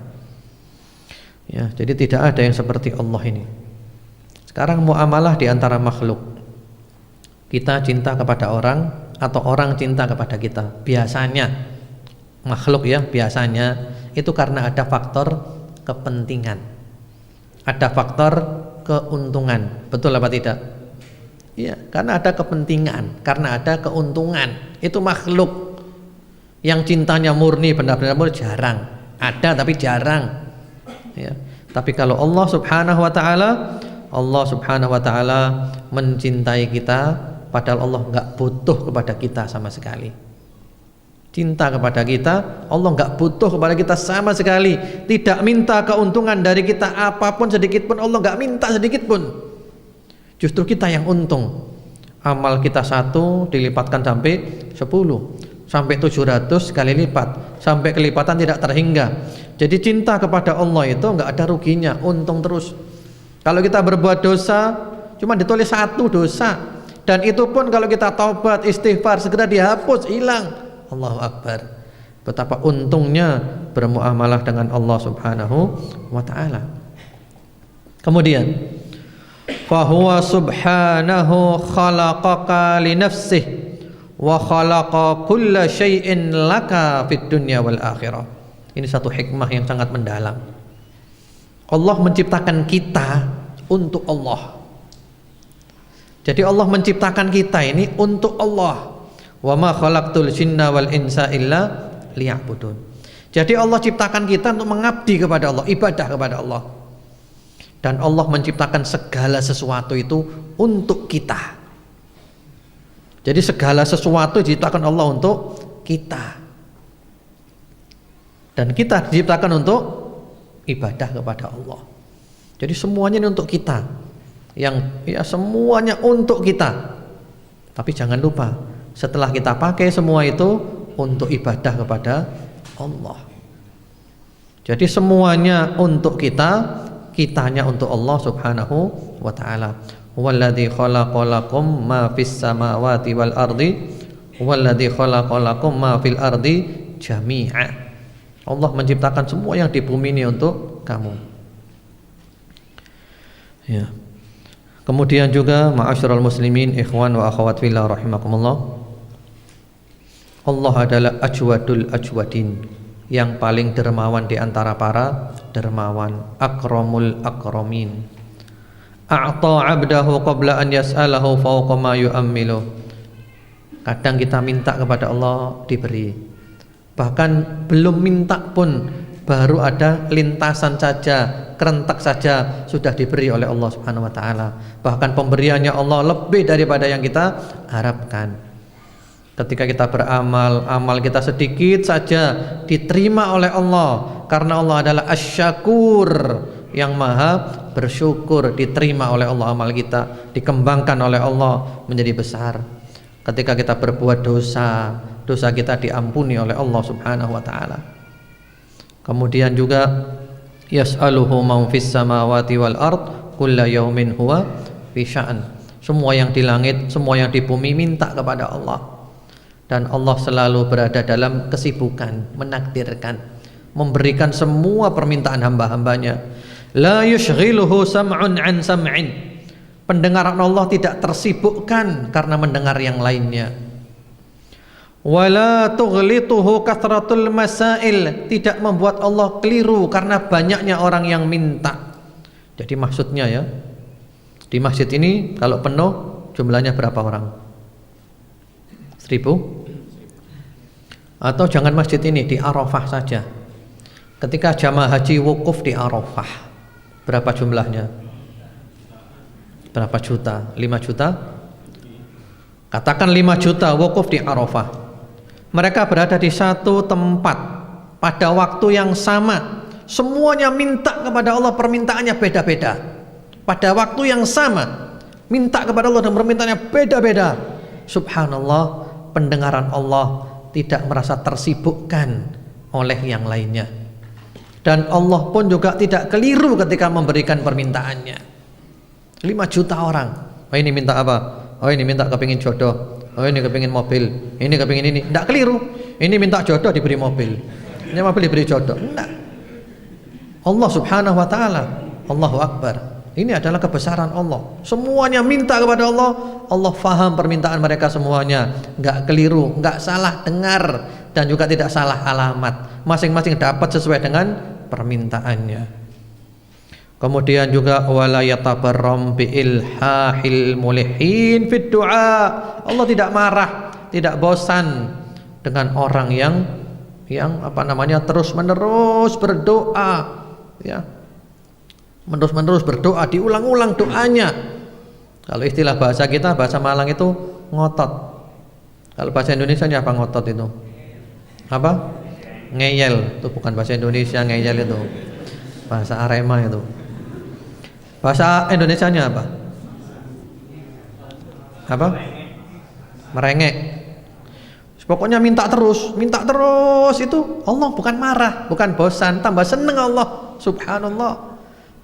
Ya, jadi tidak ada yang seperti Allah ini. Sekarang muamalah di antara makhluk, kita cinta kepada orang atau orang cinta kepada kita. Biasanya makhluk ya biasanya itu karena ada faktor kepentingan, ada faktor keuntungan. Betul apa tidak? Ya, karena ada kepentingan, karena ada keuntungan. Itu makhluk. Yang cintanya murni, benar-benar murni jarang. Ada tapi jarang. Ya. Tapi kalau Allah Subhanahu wa taala, Allah Subhanahu wa taala mencintai kita padahal Allah enggak butuh kepada kita sama sekali. Cinta kepada kita, Allah enggak butuh kepada kita sama sekali. Tidak minta keuntungan dari kita apapun sedikit pun, Allah enggak minta sedikit pun. Justru kita yang untung. Amal kita 1 dilipatkan sampai 10, sampai 700 kali lipat, sampai kelipatan tidak terhingga. Jadi cinta kepada Allah itu enggak ada ruginya, untung terus. Kalau kita berbuat dosa cuma ditulis 1 dosa, dan itu pun kalau kita taubat istighfar segera dihapus, hilang. Allahu Akbar. Betapa untungnya bermuamalah dengan Allah Subhanahu wa taala. Kemudian fahuwa subhanahu khalaqaka li nafsihi wa khalaqa kulla syai'in laka fid dunya wal akhirah. Ini satu hikmah yang sangat mendalam. Allah menciptakan kita untuk Allah. Jadi Allah menciptakan kita ini untuk Allah. Wa ma khalaqtul jinna wal insa illa liya'budun. Jadi Allah ciptakan kita untuk mengabdi kepada Allah, ibadah kepada Allah. Dan Allah menciptakan segala sesuatu itu untuk kita. Jadi segala sesuatu diciptakan Allah untuk kita. Dan kita diciptakan untuk ibadah kepada Allah. Jadi semuanya ini untuk kita. Yang ya semuanya untuk kita. Tapi jangan lupa, setelah kita pakai semua itu untuk ibadah kepada Allah. Jadi semuanya untuk kita, kitanya untuk Allah Subhanahu wa taala. Walladzi khalaqalakum ma fis samawati wal ardi walladzi khalaqalakum ma fil ardi jami'a. Allah menciptakan semua yang di bumi ini untuk kamu. Ya. Kemudian juga ma'asyiral muslimin ikhwan wa akhwat fillah rahimakumullah. Allah adalah ajwadul ajwadin, yang paling dermawan di antara para dermawan, akramul akramin. A'ta 'abdahu qabla an yas'alahu fawqa ma yu'ammilu. Kadang kita minta kepada Allah diberi. Bahkan belum minta pun baru ada lintasan saja, kerentak saja sudah diberi oleh Allah Subhanahu wa taala. Bahkan pemberiannya Allah lebih daripada yang kita harapkan. Ketika kita beramal, amal kita sedikit saja diterima oleh Allah karena Allah adalah Asy-Syakur, yang maha bersyukur. Diterima oleh Allah amal kita, dikembangkan oleh Allah menjadi besar. Ketika kita berbuat dosa, dosa kita diampuni oleh Allah Subhanahu wa taala. Kemudian juga yas'aluhu man fis samawati wal ard kulla yaumin huwa fi sya'an. Semua yang di langit, semua yang di bumi minta kepada Allah. Dan Allah selalu berada dalam kesibukan, menakdirkan, memberikan semua permintaan hamba-hambanya. La yushghiluhu sam'un an sam'in. Pendengaran Allah tidak tersibukkan karena mendengar yang lainnya. Wala tughlituhu kathratul masail. Tidak membuat Allah keliru karena banyaknya orang yang minta. Jadi maksudnya ya, di masjid ini kalau penuh jumlahnya berapa orang? 1000? Atau jangan masjid ini, di Arafah saja. Ketika jamaah haji wukuf di Arafah, berapa jumlahnya? Berapa juta? 5 juta? Katakan 5 juta wukuf di Arafah. Mereka berada di satu tempat pada waktu yang sama. Semuanya minta kepada Allah, permintaannya beda-beda. Pada waktu yang sama minta kepada Allah dan permintaannya beda-beda. Subhanallah, pendengaran Allah tidak merasa tersibukkan oleh yang lainnya. Dan Allah pun juga tidak keliru ketika memberikan permintaannya. 5 juta orang. Oh ini minta apa? Oh ini minta kepingin jodoh. Oh ini kepingin mobil. Ini kepingin ini. Tidak keliru. Ini minta jodoh diberi mobil. Ini mobil diberi jodoh. Tidak. Allah Subhanahu wa taala. Allahu Akbar. Ini adalah kebesaran Allah. Semuanya minta kepada Allah. Allah faham permintaan mereka semuanya. Enggak keliru, enggak salah dengar, dan juga tidak salah alamat. Masing-masing dapat sesuai dengan permintaannya. Kemudian juga wala yatabarram bi ilhahil mulihin fid du'a. Allah tidak marah, tidak bosan dengan orang yang terus-menerus berdoa, ya. Menerus-menerus berdoa, diulang-ulang doanya. Kalau istilah bahasa kita, bahasa Malang itu ngotot. Kalau bahasa Indonesianya apa ngotot itu? Apa? Ngeyel. Itu bukan bahasa Indonesia, ngeyel itu bahasa Arema itu. Bahasa Indonesianya apa? Apa? Merengek. Pokoknya minta terus itu Allah bukan marah, bukan bosan, tambah seneng Allah. Subhanallah.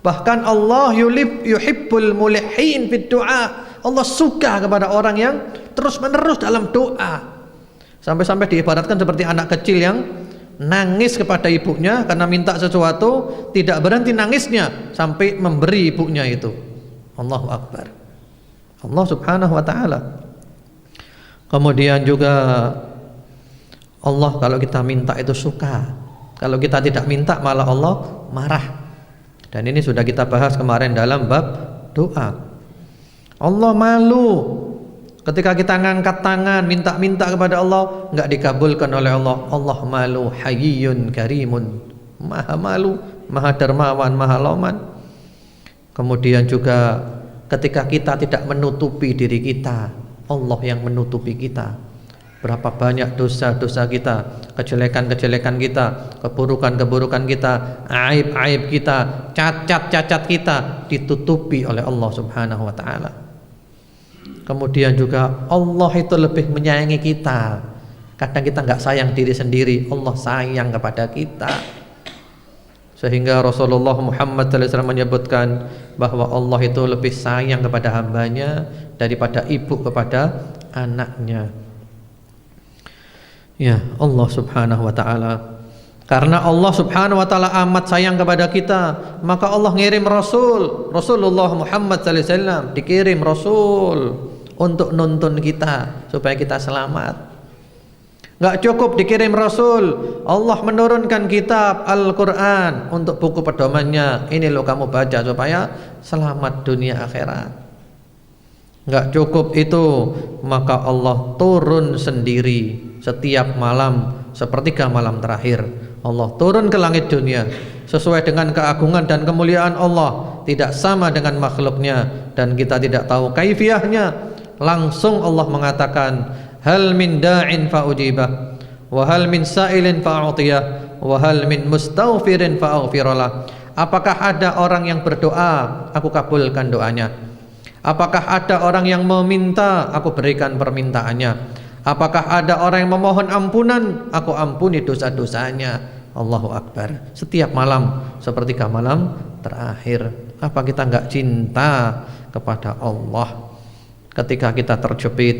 Bahkan Allah yuhibbul mulihin fid du'a. Allah suka kepada orang yang terus-menerus dalam doa. Sampai-sampai diibaratkan seperti anak kecil yang nangis kepada ibunya karena minta sesuatu, tidak berhenti nangisnya sampai memberi ibunya itu. Allahu Akbar. Allah Subhanahu wa taala. Kemudian juga Allah kalau kita minta itu suka. Kalau kita tidak minta malah Allah marah. Dan ini sudah kita bahas kemarin dalam bab doa. Allah malu ketika kita ngangkat tangan minta-minta kepada Allah, enggak dikabulkan oleh Allah. Allah malu, hayyun karimun. Maha malu, maha dermawan, maha lauman. Kemudian juga ketika kita tidak menutupi diri kita, Allah yang menutupi kita. Berapa banyak dosa-dosa kita, kejelekan-kejelekan kita, keburukan-keburukan kita, aib-aib kita, cacat-cacat kita ditutupi oleh Allah Subhanahu wa taala. Kemudian juga Allah itu lebih menyayangi kita. Kadang kita enggak sayang diri sendiri, Allah sayang kepada kita. Sehingga Rasulullah Muhammad SAW menyebutkan bahwa Allah itu lebih sayang kepada hambanya daripada ibu kepada anaknya. Ya, Allah Subhanahu wa taala. Karena Allah Subhanahu wa taala amat sayang kepada kita, maka Allah ngirim Rasul, Rasulullah Muhammad sallallahu alaihi wasallam, dikirim Rasul untuk nuntun kita supaya kita selamat. Enggak cukup dikirim Rasul, Allah menurunkan kitab Al-Qur'an untuk buku pedomannya. Ini loh kamu baca supaya selamat dunia akhirat. Enggak cukup itu, maka Allah turun sendiri setiap malam, sepertiga malam terakhir. Allah turun ke langit dunia sesuai dengan keagungan dan kemuliaan Allah, tidak sama dengan makhluknya dan kita tidak tahu kaifiyahnya. Langsung Allah mengatakan, hal min da'in fa'ujibah wa hal min sa'ilin fa'utiyah wa hal min mustaghfirin fa'aghfiralah. Apakah ada orang yang berdoa, aku kabulkan doanya. Apakah ada orang yang meminta, aku berikan permintaannya. Apakah ada orang yang memohon ampunan, aku ampuni dosa-dosanya. Allahu Akbar. Setiap malam sepertiga malam terakhir. Apa kita enggak cinta kepada Allah? Ketika kita terjepit,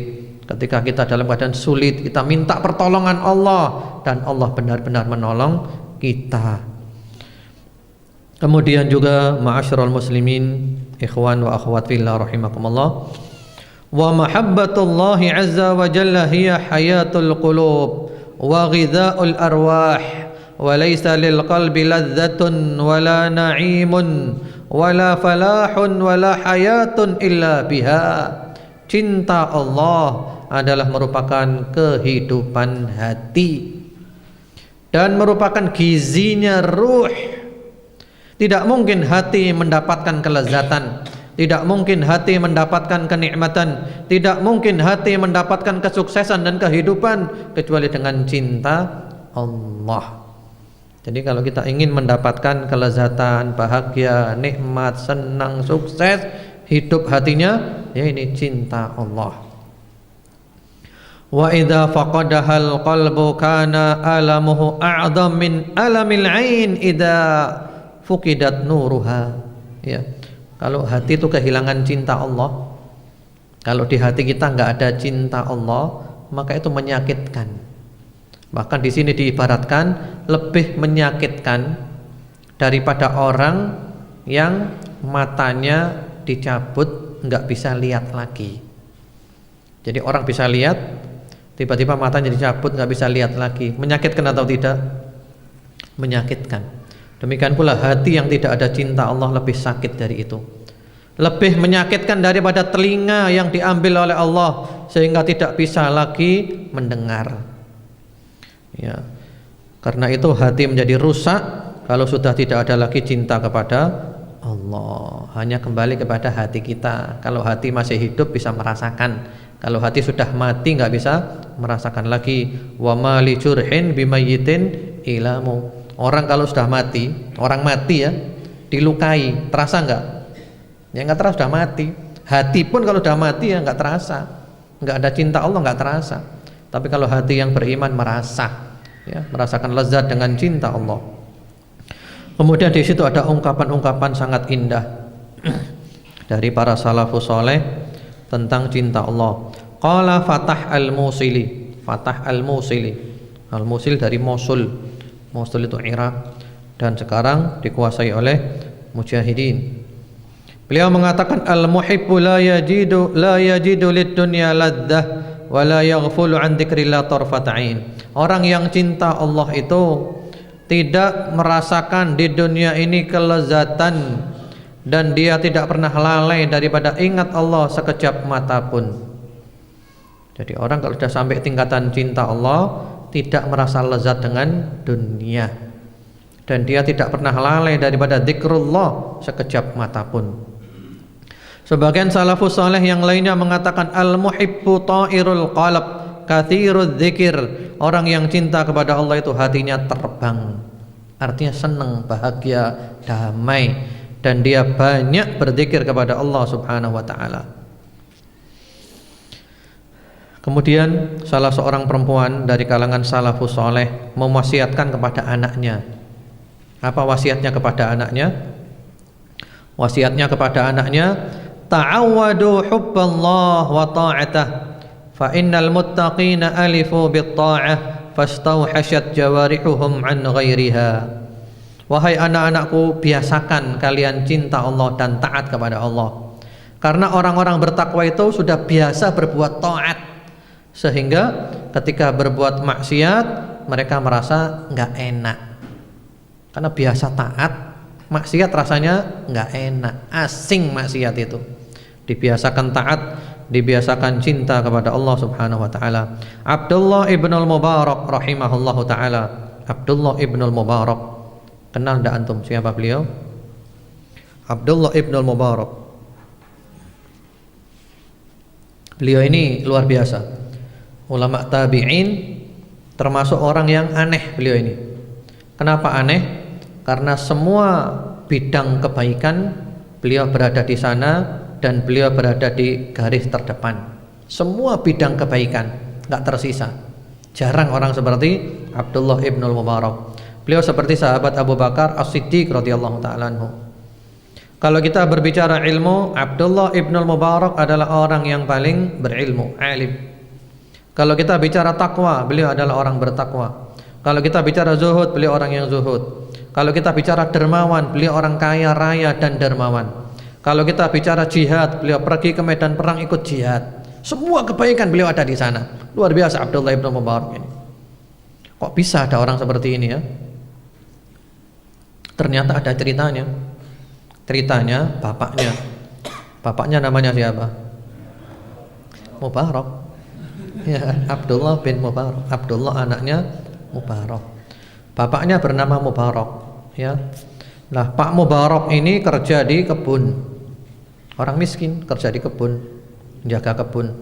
ketika kita dalam keadaan sulit, kita minta pertolongan Allah dan Allah benar-benar menolong kita. Kemudian juga ma'asyiral muslimin, ikhwan wa akhwat fillah rahimakumullah, wa mahabbatullahi azza wa jalla hiya hayatul qulub wa ghidha'ul arwah wa laysa lil qalbi ladzatun wala na'imun wala falahun wala hayatun illa biha. Cinta Allah adalah merupakan kehidupan hati dan merupakan gizinya ruh. Tidak mungkin hati mendapatkan kelezatan, tidak mungkin hati mendapatkan kenikmatan, tidak mungkin hati mendapatkan kesuksesan dan kehidupan kecuali dengan cinta Allah. Jadi kalau kita ingin mendapatkan kelezatan, bahagia, nikmat, senang, sukses, hidup hatinya, ya ini cinta Allah. Wa idza faqadahal qalbu kana alamuhu a'dham min alamil 'ain idza fuqidat nuruha. Ya. Kalau hati itu kehilangan cinta Allah, kalau di hati kita enggak ada cinta Allah, maka itu menyakitkan. Bahkan di sini diibaratkan lebih menyakitkan daripada orang yang matanya dicabut enggak bisa lihat lagi. Jadi orang bisa lihat, Tiba-tiba matanya dicabut, nggak bisa lihat lagi. Menyakitkan atau tidak? Menyakitkan. Demikian pula hati yang tidak ada cinta Allah lebih sakit dari itu. Lebih menyakitkan daripada telinga yang diambil oleh Allah sehingga tidak bisa lagi mendengar. Ya. Karena itu hati menjadi rusak kalau sudah tidak ada lagi cinta kepada Allah. Hanya kembali kepada hati kita. Kalau hati masih hidup bisa merasakan. Kalau hati sudah mati nggak bisa merasakan lagi. Wa ma li jurhin bimayyitin ilamu. Orang kalau sudah mati, orang mati ya, dilukai, terasa nggak? Ya nggak terasa, sudah mati. Hati pun kalau sudah mati ya nggak terasa. Nggak ada cinta Allah nggak terasa. Tapi kalau hati yang beriman merasa, ya, merasakan lezat dengan cinta Allah. Kemudian di situ ada ungkapan-ungkapan sangat indah dari para salafus soleh tentang cinta Allah. Qala Fatah al-Musili. Fatah al-Musili. Al-Musil dari Mosul. Mosul itu Irak dan sekarang dikuasai oleh mujahidin. Beliau mengatakan al-muhibbu la yajidu lid-dunya laddah wa la yaghfulu an dzikrillah tarfata'in. Orang yang cinta Allah itu tidak merasakan di dunia ini kelezatan dan dia tidak pernah lalai daripada ingat Allah sekejap mata pun. Jadi orang kalau sudah sampai tingkatan cinta Allah tidak merasa lezat dengan dunia dan dia tidak pernah lalai daripada zikrullah sekejap mata pun. Sebagian salafus saleh yang lainnya mengatakan al-muhibbu ta'irul qalb katsirudz dzikir. Orang yang cinta kepada Allah itu hatinya terbang, artinya senang, bahagia, damai, dan dia banyak berzikir kepada Allah Subhanahu wa taala. Kemudian salah seorang perempuan dari kalangan salafus saleh mewasiatkan kepada anaknya. Apa wasiatnya kepada anaknya? Wasiatnya kepada anaknya, ta'awwadu hubballah wa ta'atah fa innal muttaqina alifu bit ta'ah fastauhashat jawarihuhum an ghairiha. Wahai anak-anakku, biasakan kalian cinta Allah dan taat kepada Allah. Karena orang-orang bertakwa itu sudah biasa berbuat taat, sehingga ketika berbuat maksiat mereka merasa nggak enak. Karena biasa taat, maksiat rasanya nggak enak, asing maksiat itu. Dibiasakan taat, dibiasakan cinta kepada Allah Subhanahu wa taala. Abdullah ibnul Mubarak rahimahullahu taala. Abdullah ibnul Mubarak. Kenal enggak antum siapa beliau? Abdullah ibnul Mubarak. Beliau ini luar biasa. Ulama tabi'in, termasuk orang yang aneh beliau ini. Kenapa aneh? Karena semua bidang kebaikan beliau berada di sana dan beliau berada di garis terdepan. Semua bidang kebaikan enggak tersisa. Jarang orang seperti Abdullah ibnul Mubarak. Beliau seperti sahabat Abu Bakar As-Siddiq radhiyallahu taala anhu. Kalau kita berbicara ilmu, Abdullah ibnul Mubarak adalah orang yang paling berilmu, alim. Kalau kita bicara takwa, beliau adalah orang bertakwa. Kalau kita bicara zuhud, beliau orang yang zuhud. Kalau kita bicara dermawan, beliau orang kaya raya dan dermawan. Kalau kita bicara jihad, beliau pergi ke medan perang ikut jihad. Semua kebaikan beliau ada di sana. Luar biasa Abdullah ibn Mubarak ini. Kok bisa ada orang seperti ini ya? Ternyata ada ceritanya. Ceritanya bapaknya. Bapaknya namanya siapa? Mubarak. Ya, Abdullah bin Mubarak. Abdullah anaknya Mubarak. Bapaknya bernama Mubarak, ya. Nah, Pak Mubarak ini kerja di kebun. Orang miskin kerja di kebun, menjaga kebun.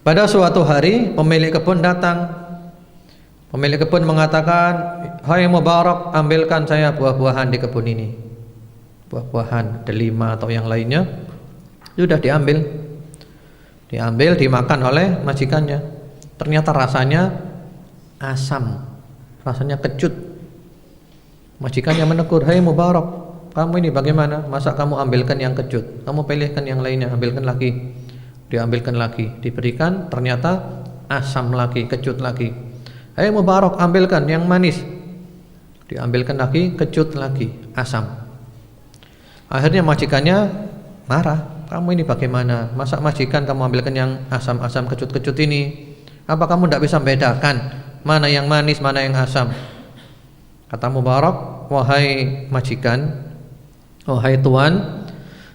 Pada suatu hari pemilik kebun datang. Pemilik kebun mengatakan, "Hai Mubarak, ambilkan saya buah-buahan di kebun ini." Buah-buahan, delima atau yang lainnya. Sudah diambil. Diambil, dimakan oleh majikannya. Ternyata rasanya asam. Rasanya kecut. Majikannya menegur, "Hai Mubarak, kamu ini bagaimana? Masa kamu ambilkan yang kecut? Kamu pilihkan yang lainnya, ambilkan lagi." Diambilkan lagi, diberikan, ternyata asam lagi, kecut lagi. "Hai Mubarak, ambilkan yang manis." Diambilkan lagi, kecut lagi, asam. Akhirnya majikannya marah. kamu ini bagaimana? Masa majikan kamu ambilkan yang asam-asam kecut-kecut ini? Apa kamu tidak bisa membedakan mana yang manis, mana yang asam? Kata Mubarak, wahai majikan, wahai tuan,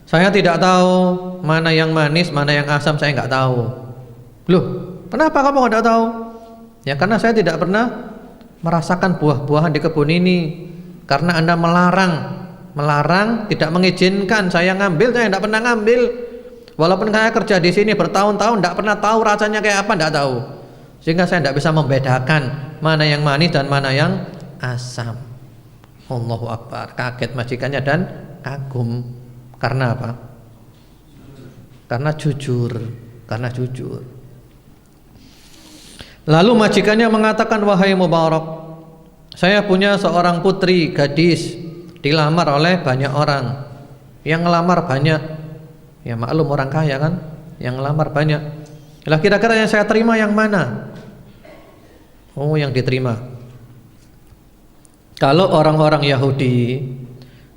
saya tidak tahu mana yang manis, mana yang asam, saya nggak tahu. Loh, kenapa kamu nggak tahu? Ya karena saya tidak pernah merasakan buah-buahan di kebun ini. Karena Anda melarang, tidak mengizinkan saya ngambil, saya tidak pernah ngambil. Walaupun saya kerja di sini bertahun-tahun, tidak pernah tahu rasanya kayak apa, tidak tahu. Sehingga saya tidak bisa membedakan mana yang manis dan mana yang asam. Allahu Akbar, kaget majikannya dan kagum. Karena apa? Karena jujur. Lalu majikannya mengatakan, wahai Mubarak, saya punya seorang putri gadis dilamar oleh banyak orang. Yang ngelamar banyak. Ya maklum orang kaya kan, yang ngelamar banyak. Lah kira-kira yang saya terima yang mana? Oh, yang diterima. Kalau orang-orang Yahudi,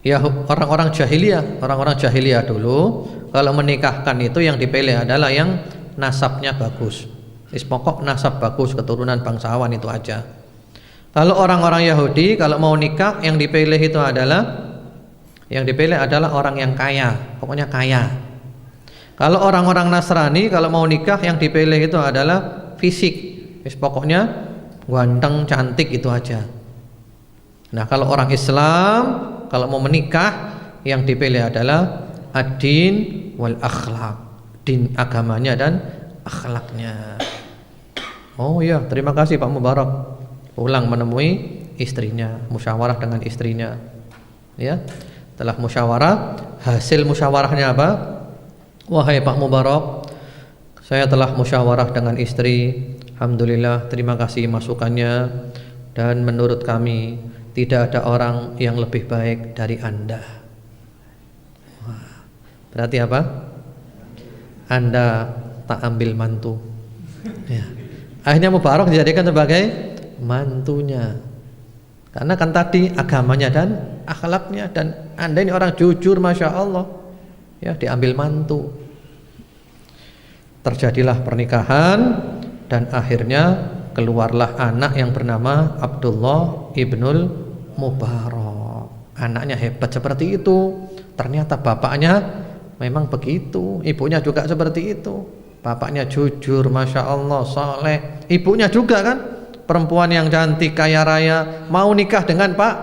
ya orang-orang jahiliyah dulu, kalau menikahkan itu yang dipilih adalah yang nasabnya bagus. Pokok nasab bagus, keturunan bangsawan itu aja. Kalau orang-orang Yahudi kalau mau nikah yang dipilih adalah orang yang kaya, pokoknya kaya. Kalau orang-orang Nasrani kalau mau nikah yang dipilih itu adalah fisik, pokoknya ganteng, cantik itu aja. Nah, kalau orang Islam kalau mau menikah yang dipilih adalah ad-din wal akhlak, din agamanya dan akhlaknya. Oh iya, terima kasih Pak Mubarak. Pulang menemui istrinya, musyawarah dengan istrinya. Ya, setelah musyawarah, hasil musyawarahnya apa? Wahai Pak Mubarak, saya telah musyawarah dengan istri. Alhamdulillah, terima kasih masukannya. Dan menurut kami tidak ada orang yang lebih baik dari Anda. Wah, berarti apa? Anda tak ambil mantu. Ya. Akhirnya Mubarak dijadikan sebagai mantunya. Karena kan tadi agamanya dan akhlaknya, dan Anda ini orang jujur, masya Allah. Ya, diambil mantu. Terjadilah pernikahan dan akhirnya keluarlah anak yang bernama Abdullah ibnul Mubarak. Anaknya hebat seperti itu. Ternyata bapaknya memang begitu, ibunya juga seperti itu. Bapaknya jujur, masya Allah, saleh. Ibunya juga kan perempuan yang cantik, kaya raya, mau nikah dengan Pak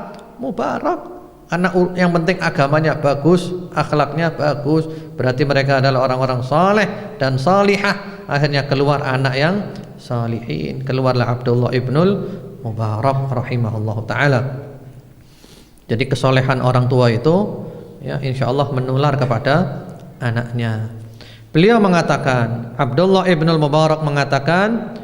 Mubarak. Karena yang penting agamanya bagus, akhlaknya bagus. Berarti mereka adalah orang-orang saleh dan salihah. Akhirnya keluar anak yang salihin. Keluarlah Abdullah ibnul Mubarak rahimahullah ta'ala. Jadi kesolehan orang tua itu ya insya Allah menular kepada anaknya. Beliau mengatakan, Abdullah ibnul Mubarak mengatakan,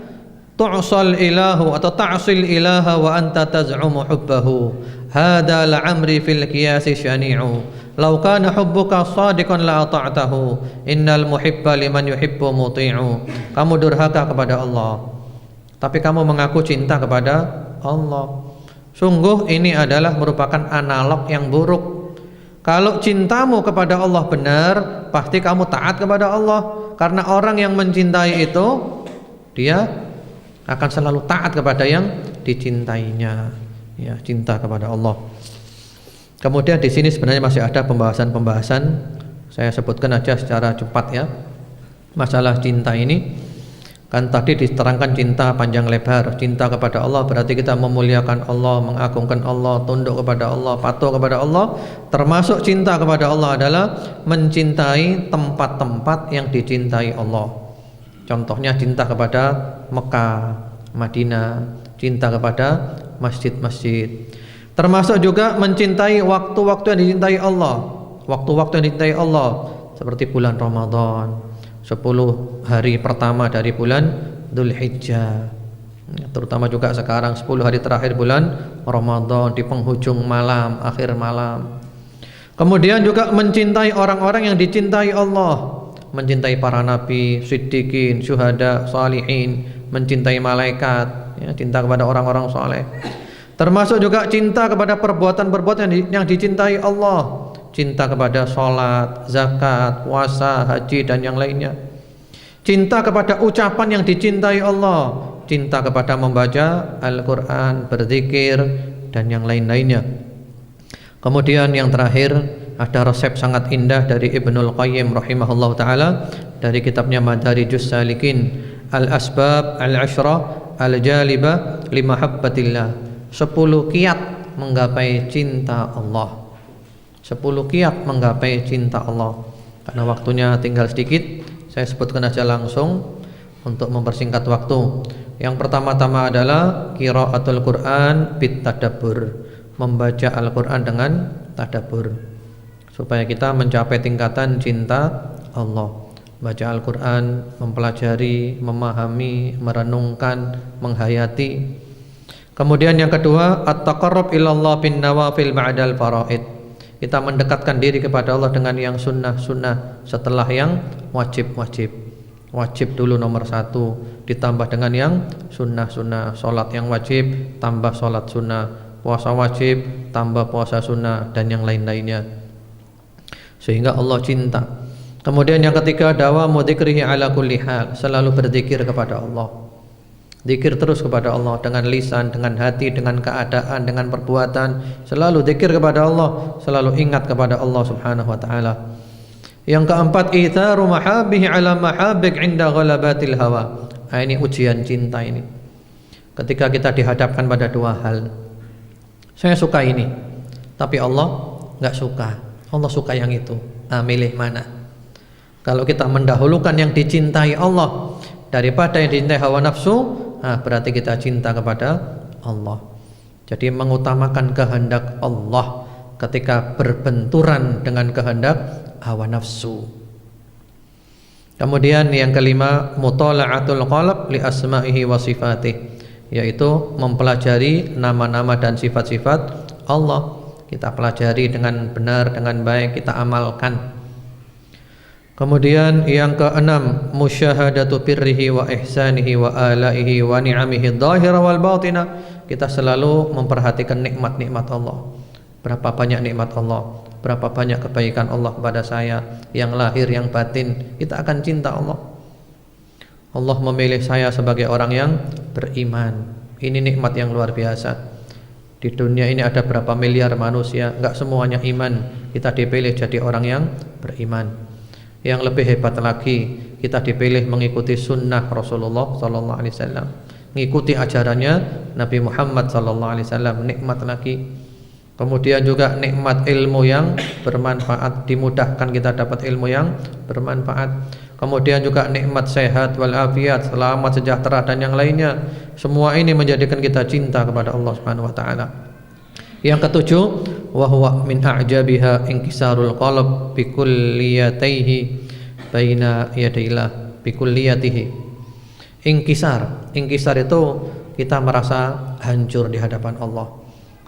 tu'sal ilahu atau ta'sil ilaha wa anta taz'umu hubbahu, hadha la'amri fil qiyasi syani'u, law kana hubbuka sadiqan la ata'tahu, innal muhibba liman yuhibbu muti'u. Kamu durhaka kepada Allah, tapi kamu mengaku cinta kepada Allah. Sungguh ini adalah merupakan analog yang buruk. Kalau cintamu kepada Allah benar, pasti kamu taat kepada Allah. Karena orang yang mencintai itu, dia akan selalu taat kepada yang dicintainya. Ya, cinta kepada Allah. Kemudian di sini sebenarnya masih ada pembahasan-pembahasan. Saya sebutkan aja secara cepat ya. Masalah cinta ini. Kan tadi diterangkan cinta panjang lebar. Cinta kepada Allah berarti kita memuliakan Allah, mengagungkan Allah, tunduk kepada Allah, patuh kepada Allah. Termasuk cinta kepada Allah adalah mencintai tempat-tempat yang dicintai Allah. Contohnya cinta kepada Mekah, Madinah, cinta kepada masjid-masjid. Termasuk juga mencintai waktu-waktu yang dicintai Allah. Waktu-waktu yang dicintai Allah seperti bulan Ramadan, 10 hari pertama dari bulan Dzulhijjah, terutama juga sekarang 10 hari terakhir bulan Ramadan di penghujung malam, akhir malam. Kemudian juga mencintai orang-orang yang dicintai Allah, mencintai para nabi, siddiqin, syuhada, salihin, mencintai malaikat, ya, cinta kepada orang-orang saleh. Termasuk juga cinta kepada perbuatan-perbuatan yang dicintai Allah, cinta kepada sholat, zakat, puasa, haji dan yang lainnya. Cinta kepada ucapan yang dicintai Allah, cinta kepada membaca Al-Quran, berzikir dan yang lain-lainnya. Kemudian yang terakhir ada resep sangat indah dari Ibnul Qayyim rahimahullah ta'ala dari kitabnya Madarijus Salikin, Al-Asbab Al-Ashrah Al-Jalibah Limahabbatillah, 10 kiat menggapai cinta Allah. 10 kiat menggapai cinta Allah. Karena waktunya tinggal sedikit, saya sebutkan aja langsung untuk mempersingkat waktu. Yang pertama-tama adalah qiraatul Quran bit tadabbur, membaca Al-Quran dengan tadabbur, supaya kita mencapai tingkatan cinta Allah. Baca Al-Quran, mempelajari, memahami, merenungkan, menghayati. Kemudian yang kedua, at-taqarrub ilallah bin nawafil ba'dal faraid. Kita mendekatkan diri kepada Allah dengan yang sunnah-sunnah setelah yang wajib-wajib. Wajib dulu nomor 1, ditambah dengan yang sunnah-sunnah. Sholat yang wajib, tambah sholat sunnah. Puasa wajib, tambah puasa sunnah dan yang lain-lainnya, sehingga Allah cinta. Kemudian yang ketiga, dawamu dzikrihi ala kulli hal, selalu berzikir kepada Allah. Zikir terus kepada Allah dengan lisan, dengan hati, dengan keadaan, dengan perbuatan. Selalu zikir kepada Allah, selalu ingat kepada Allah Subhanahu wa taala. Yang keempat, itharu mahabbihi ala mahabbik inda ghalabatil hawa. Ini ujian cinta ini. Ketika kita dihadapkan pada 2 hal. Saya suka ini, tapi Allah enggak suka. Allah suka yang itu. Milih mana? Kalau kita mendahulukan yang dicintai Allah daripada yang dicintai hawa nafsu, berarti kita cinta kepada Allah. Jadi mengutamakan kehendak Allah ketika berbenturan dengan kehendak hawa nafsu. Kemudian yang kelima, mutala'atul qalb li asma'ihi wa sifatih, yaitu mempelajari nama-nama dan sifat-sifat Allah. Kita pelajari dengan benar, dengan baik, kita amalkan. Kemudian yang keenam, musyahadatu birrihi wa ihsanihi wa alaihi wa ni'amihi dhahira wal batina. Kita selalu memperhatikan nikmat-nikmat Allah. Berapa banyak nikmat Allah, berapa banyak kebaikan Allah kepada saya, yang lahir, yang batin. Kita akan cinta Allah. Allah memilih saya sebagai orang yang beriman. Ini nikmat yang luar biasa. Di dunia ini ada berapa miliar manusia, enggak semuanya iman. Kita dipilih jadi orang yang beriman. Yang lebih hebat lagi, kita dipilih mengikuti sunnah Rasulullah sallallahu alaihi wasallam, mengikuti ajarannya Nabi Muhammad sallallahu alaihi wasallam. Nikmat lagi. Kemudian juga nikmat ilmu yang bermanfaat, dimudahkan kita dapat ilmu yang bermanfaat. Kemudian juga nikmat sehat wal afiat, selamat, sejahtera dan yang lainnya. Semua ini menjadikan kita cinta kepada Allah Subhanahu wa taala. Yang ketujuh, wa huwa min a'jabiha inkisarul qalb bi kulliyatihi baina yadillah bi kulliyatihi. Inkisar itu kita merasa hancur di hadapan Allah.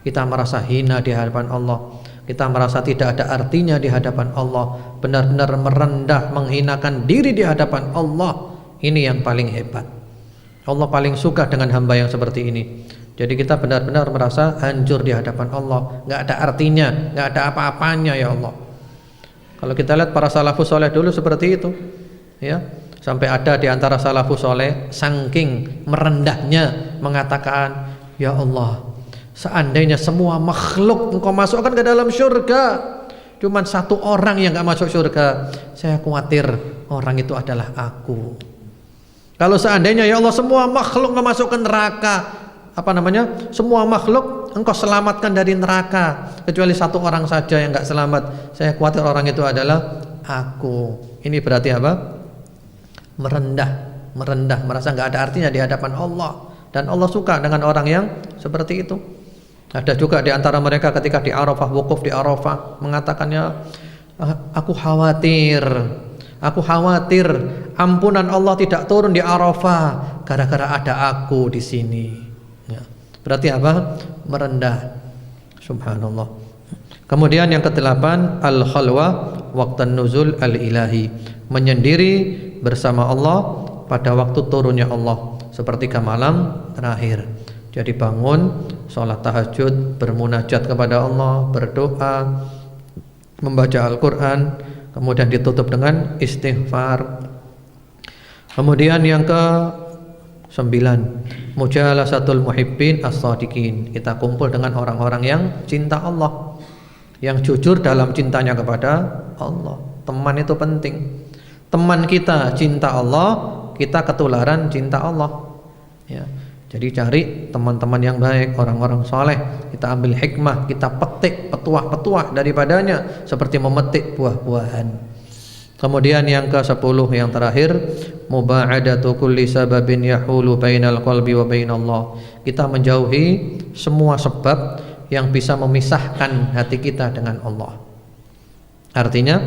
Kita merasa hina di hadapan Allah. Kita merasa tidak ada artinya di hadapan Allah. Benar-benar merendah, menghinakan diri di hadapan Allah. Ini yang paling hebat. Allah paling suka dengan hamba yang seperti ini. Jadi kita benar-benar merasa hancur di hadapan Allah, nggak ada artinya, nggak ada apa-apanya ya Allah. Kalau kita lihat para salafus soleh dulu seperti itu, ya, sampai ada di antara salafus soleh saking merendahnya mengatakan, ya Allah, seandainya semua makhluk Engkau masukkan ke dalam surga, cuman 1 orang yang nggak masuk surga, saya khawatir orang itu adalah aku. Kalau seandainya ya Allah semua makhluk Engkau masukkan neraka, semua makhluk Engkau selamatkan dari neraka, kecuali 1 orang saja yang enggak selamat, saya khawatir orang itu adalah aku. Ini berarti apa? Merendah, merasa enggak ada artinya di hadapan Allah. Dan Allah suka dengan orang yang seperti itu. Ada juga di antara mereka ketika di Arafah, wukuf di Arafah, mengatakannya, aku khawatir ampunan Allah tidak turun di Arafah gara-gara ada aku di sini. Berarti apa? Merendah. Subhanallah. Kemudian yang ke-8, al-khalwa waqtan nuzul al-ilahi, menyendiri bersama Allah pada waktu turunnya Allah, sepertiga malam terakhir. Jadi bangun, sholat tahajud, bermunajat kepada Allah, berdoa, membaca Al-Quran, kemudian ditutup dengan istighfar. Kemudian yang ke 9, mujalasatul muhibbin as-sadiqin. Kita kumpul dengan orang-orang yang cinta Allah, yang jujur dalam cintanya kepada Allah. Teman itu penting. Teman kita cinta Allah, kita ketularan cinta Allah. Ya. Jadi cari teman-teman yang baik, orang-orang soleh. Kita ambil hikmah, kita petik petuah-petuah daripadanya, seperti memetik buah-buahan. Kemudian yang ke-10, yang terakhir, muba'adatu kulli sababin yahulu bainal qalbi wa bainallah. Kita menjauhi semua sebab yang bisa memisahkan hati kita dengan Allah. Artinya,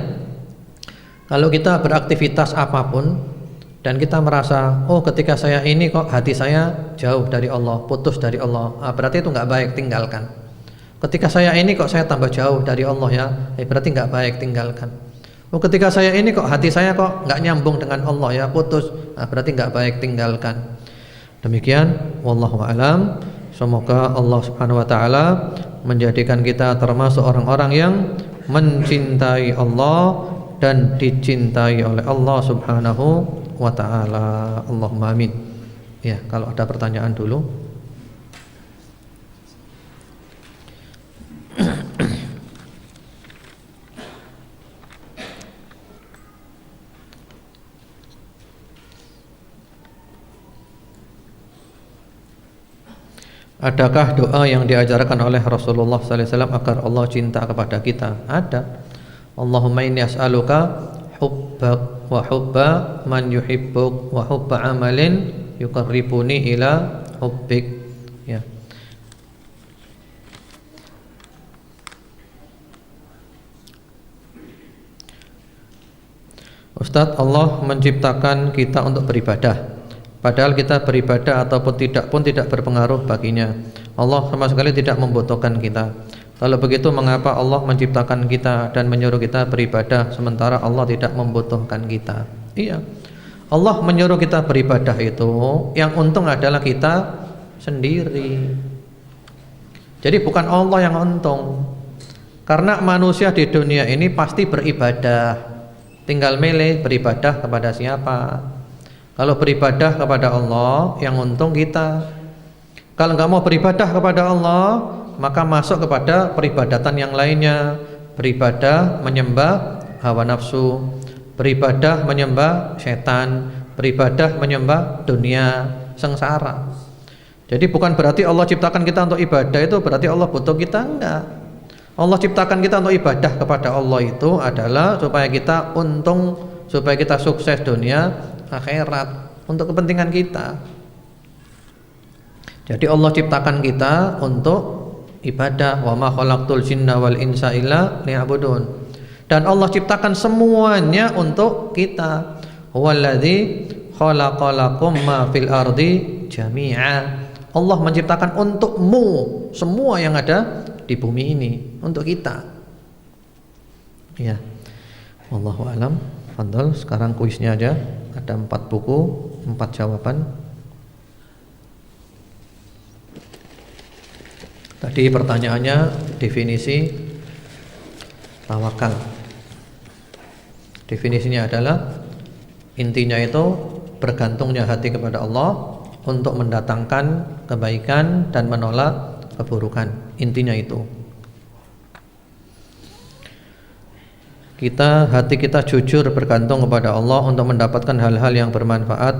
kalau kita beraktivitas apapun dan kita merasa, oh ketika saya ini kok hati saya jauh dari Allah, putus dari Allah, berarti itu nggak baik, tinggalkan. Ketika saya ini kok saya tambah jauh dari Allah ya, berarti nggak baik, tinggalkan. Oh ketika saya ini kok hati saya kok nggak nyambung dengan Allah ya, putus, berarti nggak baik, tinggalkan. Demikian, wallahu a'lam. Semoga Allah Subhanahu wa taala menjadikan kita termasuk orang-orang yang mencintai Allah dan dicintai oleh Allah Subhanahu wa taala. Allahumma amin. Ya, kalau ada pertanyaan dulu. Adakah doa yang diajarkan oleh Rasulullah sallallahu alaihi wasallam agar Allah cinta kepada kita? Ada. Allahumma inni as'aluka hubbak wa hubba man yuhibbuk wa hubba amalin yuqarribuni ila hubbik. Ya. Ustadz, Allah menciptakan kita untuk beribadah. Padahal kita beribadah ataupun tidak pun tidak berpengaruh baginya. Allah sama sekali tidak membutuhkan kita. Kalau begitu mengapa Allah menciptakan kita dan menyuruh kita beribadah sementara Allah tidak membutuhkan kita? Iya, Allah menyuruh kita beribadah itu yang untung adalah kita sendiri. Jadi bukan Allah yang untung. Karena manusia di dunia ini pasti beribadah, tinggal milih beribadah kepada siapa. Kalau beribadah kepada Allah, yang untung kita. Kalau nggak mau beribadah kepada Allah, maka masuk kepada peribadatan yang lainnya. Beribadah menyembah hawa nafsu, beribadah menyembah setan, beribadah menyembah dunia, sengsara. Jadi bukan berarti Allah ciptakan kita untuk ibadah itu berarti Allah butuh kita, enggak. Allah ciptakan kita untuk ibadah kepada Allah itu adalah supaya kita untung, supaya kita sukses dunia akhirat, untuk kepentingan kita. Jadi Allah ciptakan kita untuk ibadah. Wa ma khalaqtul jinna wal insa illa liya'budun. Dan Allah ciptakan semuanya untuk kita. Huwallazi khalaqalakum ma fil ardi jami'a. Allah menciptakan untukmu semua yang ada di bumi ini, untuk kita. Ya. Wallahu a'lam. Fadhal, sekarang kuisnya aja. Ada 4 buku, 4 jawaban. Tadi pertanyaannya definisi tawakal. Definisinya adalah intinya itu bergantungnya hati kepada Allah untuk mendatangkan kebaikan dan menolak keburukan. Intinya itu. Hati kita jujur bergantung kepada Allah untuk mendapatkan hal-hal yang bermanfaat,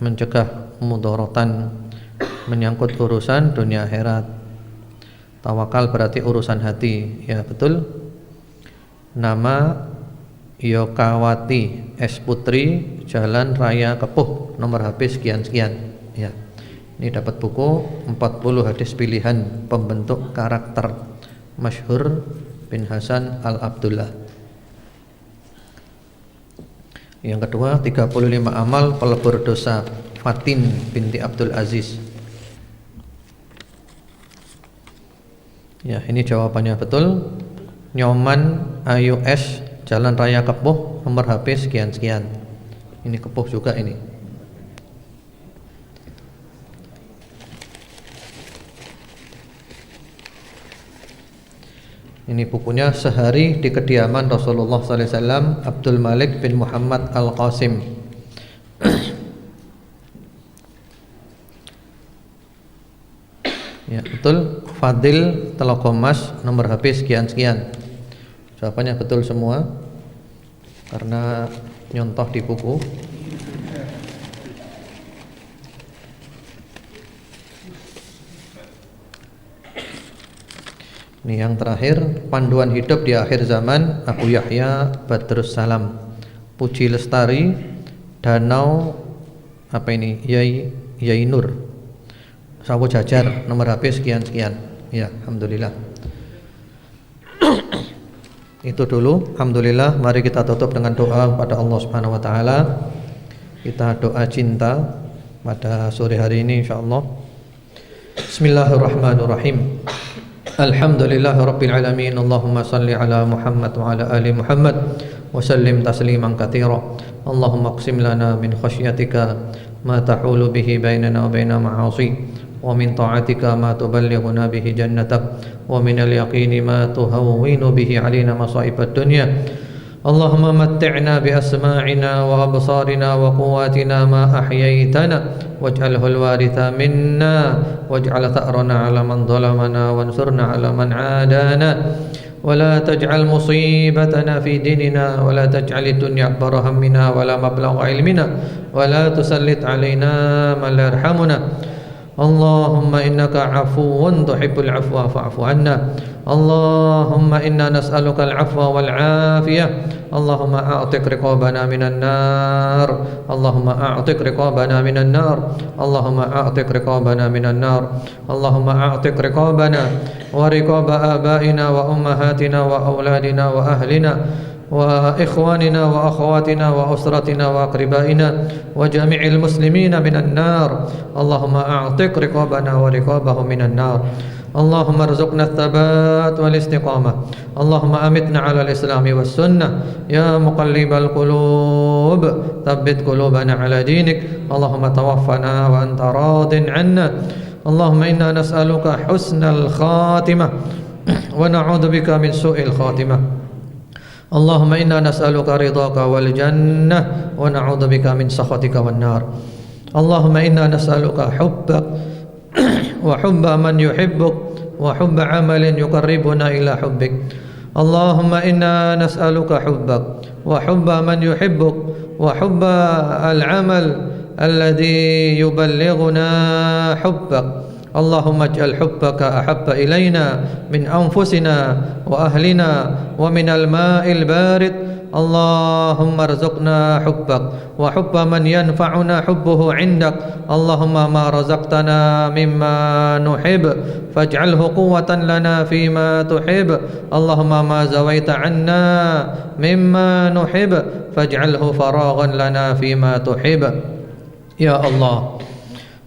mencegah mudharatan, menyangkut urusan dunia akhirat. Tawakal berarti urusan hati, ya betul. Nama Yokawati S Putri, Jalan Raya Kepuh, nomor HP sekian-sekian. Ya. Ini dapat buku 40 hadis pilihan pembentuk karakter Masyhur bin Hasan Al-Abdullah. Yang kedua, 35 amal pelebur dosa, Fatin binti Abdul Aziz. Ya, ini jawabannya betul. Nyoman Ayu S, Jalan Raya Kepuh, nomor HP sekian-sekian. Ini Kepuh juga ini. Ini bukunya Sehari di Kediaman Rasulullah SAW, Abdul Malik bin Muhammad Al-Qasim. Ya, betul. Fadil Telokomas, nomor HP sekian-sekian. Jawabannya betul semua karena nyontoh di buku. Ini yang terakhir, panduan hidup di akhir zaman, Abu Yahya Badrus Salam. Puji Lestari, Danau apa ini? Yai Nur. Sawo Jajar, nomor HP sekian-sekian. Ya, alhamdulillah. Itu dulu, alhamdulillah. Mari kita tutup dengan doa kepada Allah Subhanahu wa taala. Kita doa cinta pada sore hari ini insyaallah. Bismillahirrahmanirrahim. Alhamdulillahirabbil alamin. Allahumma shalli ala Muhammad wa ala ali Muhammad wa sallim tasliman katsira. Allahumma qsim lana min khasyyatika ma tahulu bihi bainana wa baina ma'asi wa min ta'atika ma tuballighuna bihi jannatak wa min al-yaqini ma tuhawwinu bihi alaina masa'ibad dunya. Allahumma matti'na bi asma'ina wa absarina wa quwwatina ma ahyaytana waj'alhu al-waritha minna waj'al tha'rana 'ala man zalamana wansurna 'ala man 'adana wa la taj'al musibatana fi dinina wa la taj'al ad-dunya akbara hammina wa la mablagha ilmina wa la tusallit 'alaina man la yarhamuna. Allahumma innaka 'afuwun tuhibbul 'afwa fa'fu 'anna. Allahumma inna nas'aluka al-'afwa wal 'afiyah. Allahumma a'tiq riqabana minan nar. Allahumma a'tiq riqabana minan nar. Allahumma a'tiq riqabana minan nar. Allahumma a'tiq riqabana wa riqaba abaina wa ummahatina wa auladina wa ahlina wa ikhwanina wa akhawatina wa usratina wa aqribaina wa jami'il muslimina minan nar. Allahumma a'tiq riqabana wa riqabahum minan nar. Allahumma arzuqna ats-tsabat wal istiqamah. Allahumma amitna 'ala al-islam was sunnah. Ya muqallibal qulub, tsabbit qulubana 'ala dinik. Allahumma tawaffana wa anta radin 'anna. Allahumma inna nas'aluka husnal khatimah wa na'udzubika min su'il khatimah. Allahumma inna nas'aluka ridhaka wal jannah wa na'udzubika min sakhatika wan nar. Allahumma inna nas'aluka hubbak wa hubba man yuhibbuk wa hubba amalin yuqarribuna ila hubbik. Allahumma inna nas'aluka hubbak wa hubba man yuhibbuk wa hubba al-amal alladhi yuballighuna hubbak. Allahumma ij'al hubbaka ahabba ilayna min anfusina wa ahlina wa min al-ma'il barid. Allahumma arzuqna hubbak wa hubba man yanfa'una hubbuhu 'indak. Allahumma ma razaqtana mimma nuhib faj'alhu quwwatan lana fima tuhib. Allahumma ma zawaita 'anna mimma nuhib faj'alhu faraghan lana fima tuhib. Ya Allah,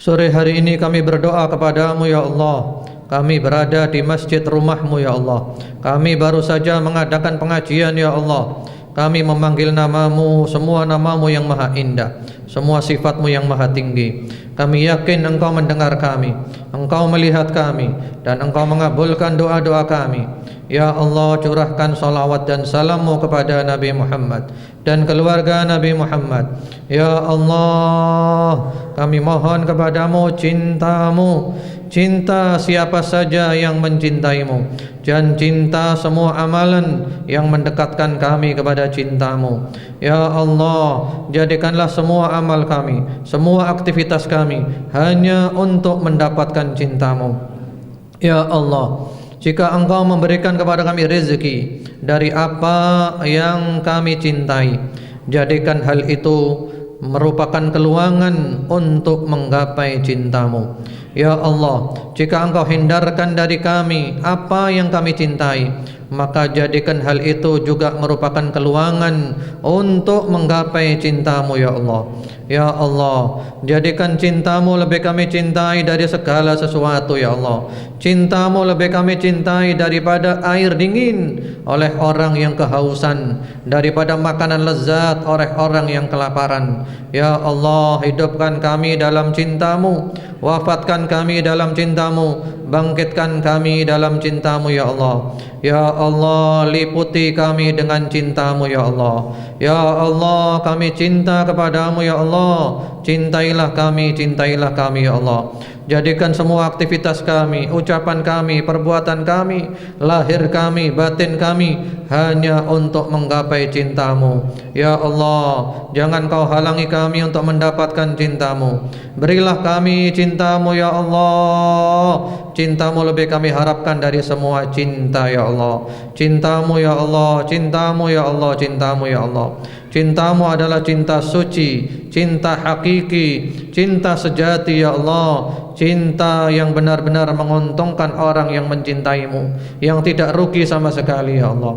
sore hari ini kami berdoa kepadamu ya Allah. Kami berada di masjid rumahmu ya Allah. Kami baru saja mengadakan pengajian ya Allah. Kami memanggil namamu, semua namamu yang maha indah, semua sifatmu yang maha tinggi. Kami yakin engkau mendengar kami, engkau melihat kami, dan engkau mengabulkan doa-doa kami. Ya Allah, curahkan salawat dan salammu kepada Nabi Muhammad dan keluarga Nabi Muhammad. Ya Allah, kami mohon kepadamu cintamu, cinta siapa saja yang mencintaimu, dan cinta semua amalan yang mendekatkan kami kepada cintamu. Ya Allah, jadikanlah semua amal kami, semua aktivitas kami hanya untuk mendapatkan cintamu. Ya Allah, jika engkau memberikan kepada kami rezeki dari apa yang kami cintai, jadikan hal itu merupakan keluangan untuk menggapai cintamu. Ya Allah, jika engkau hindarkan dari kami apa yang kami cintai, maka jadikan hal itu juga merupakan keluangan untuk menggapai cintamu ya Allah. Ya Allah, jadikan cintamu lebih kami cintai dari segala sesuatu ya Allah. Cintamu lebih kami cintai daripada air dingin oleh orang yang kehausan, daripada makanan lezat oleh orang yang kelaparan. Ya Allah, hidupkan kami dalam cintamu, wafatkan bangkitkan kami dalam cintamu, bangkitkan kami dalam cintamu ya Allah. Ya Allah, liputi kami dengan cintamu ya Allah. Ya Allah, kami cinta kepadamu ya Allah. Cintailah kami ya Allah. Jadikan semua aktivitas kami, ucapan kami, perbuatan kami, lahir kami, batin kami hanya untuk menggapai cintamu. Ya Allah, jangan kau halangi kami untuk mendapatkan cintamu. Berilah kami cintamu ya Allah. Cintamu lebih kami harapkan dari semua cinta ya Allah. Cintamu ya Allah, cintamu ya Allah, cintamu ya Allah. Cintamu adalah cinta suci, cinta hakiki, cinta sejati ya Allah. Cinta yang benar-benar menguntungkan orang yang mencintaimu, yang tidak rugi sama sekali ya Allah.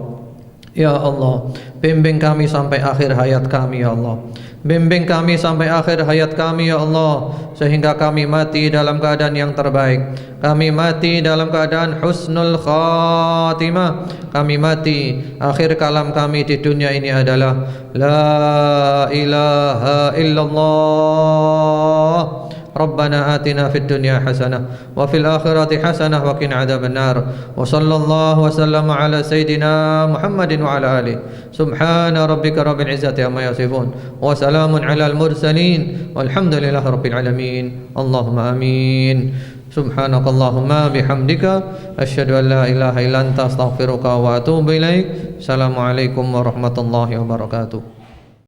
Ya Allah, bimbing kami sampai akhir hayat kami ya Allah. Bimbing kami sampai akhir hayat kami ya Allah, sehingga kami mati dalam keadaan yang terbaik. Kami mati dalam keadaan husnul khatimah. Kami mati, akhir kalam kami di dunia ini adalah La ilaha illallah. ربنا آتنا في الدنيا حسنة وفي الآخرة حسنة وقنا عذاب النار وصلى الله وسلم على سيدنا محمد وعلى آله سبحان ربك رب العزة عما يصفون وسلام على المرسلين والحمد لله رب العالمين اللهم آمين سبحانك اللهم بحمدك أشهد أن لا إله إلا أنت أستغفرك وأتوب إليك السلام عليكم ورحمة الله وبركاته.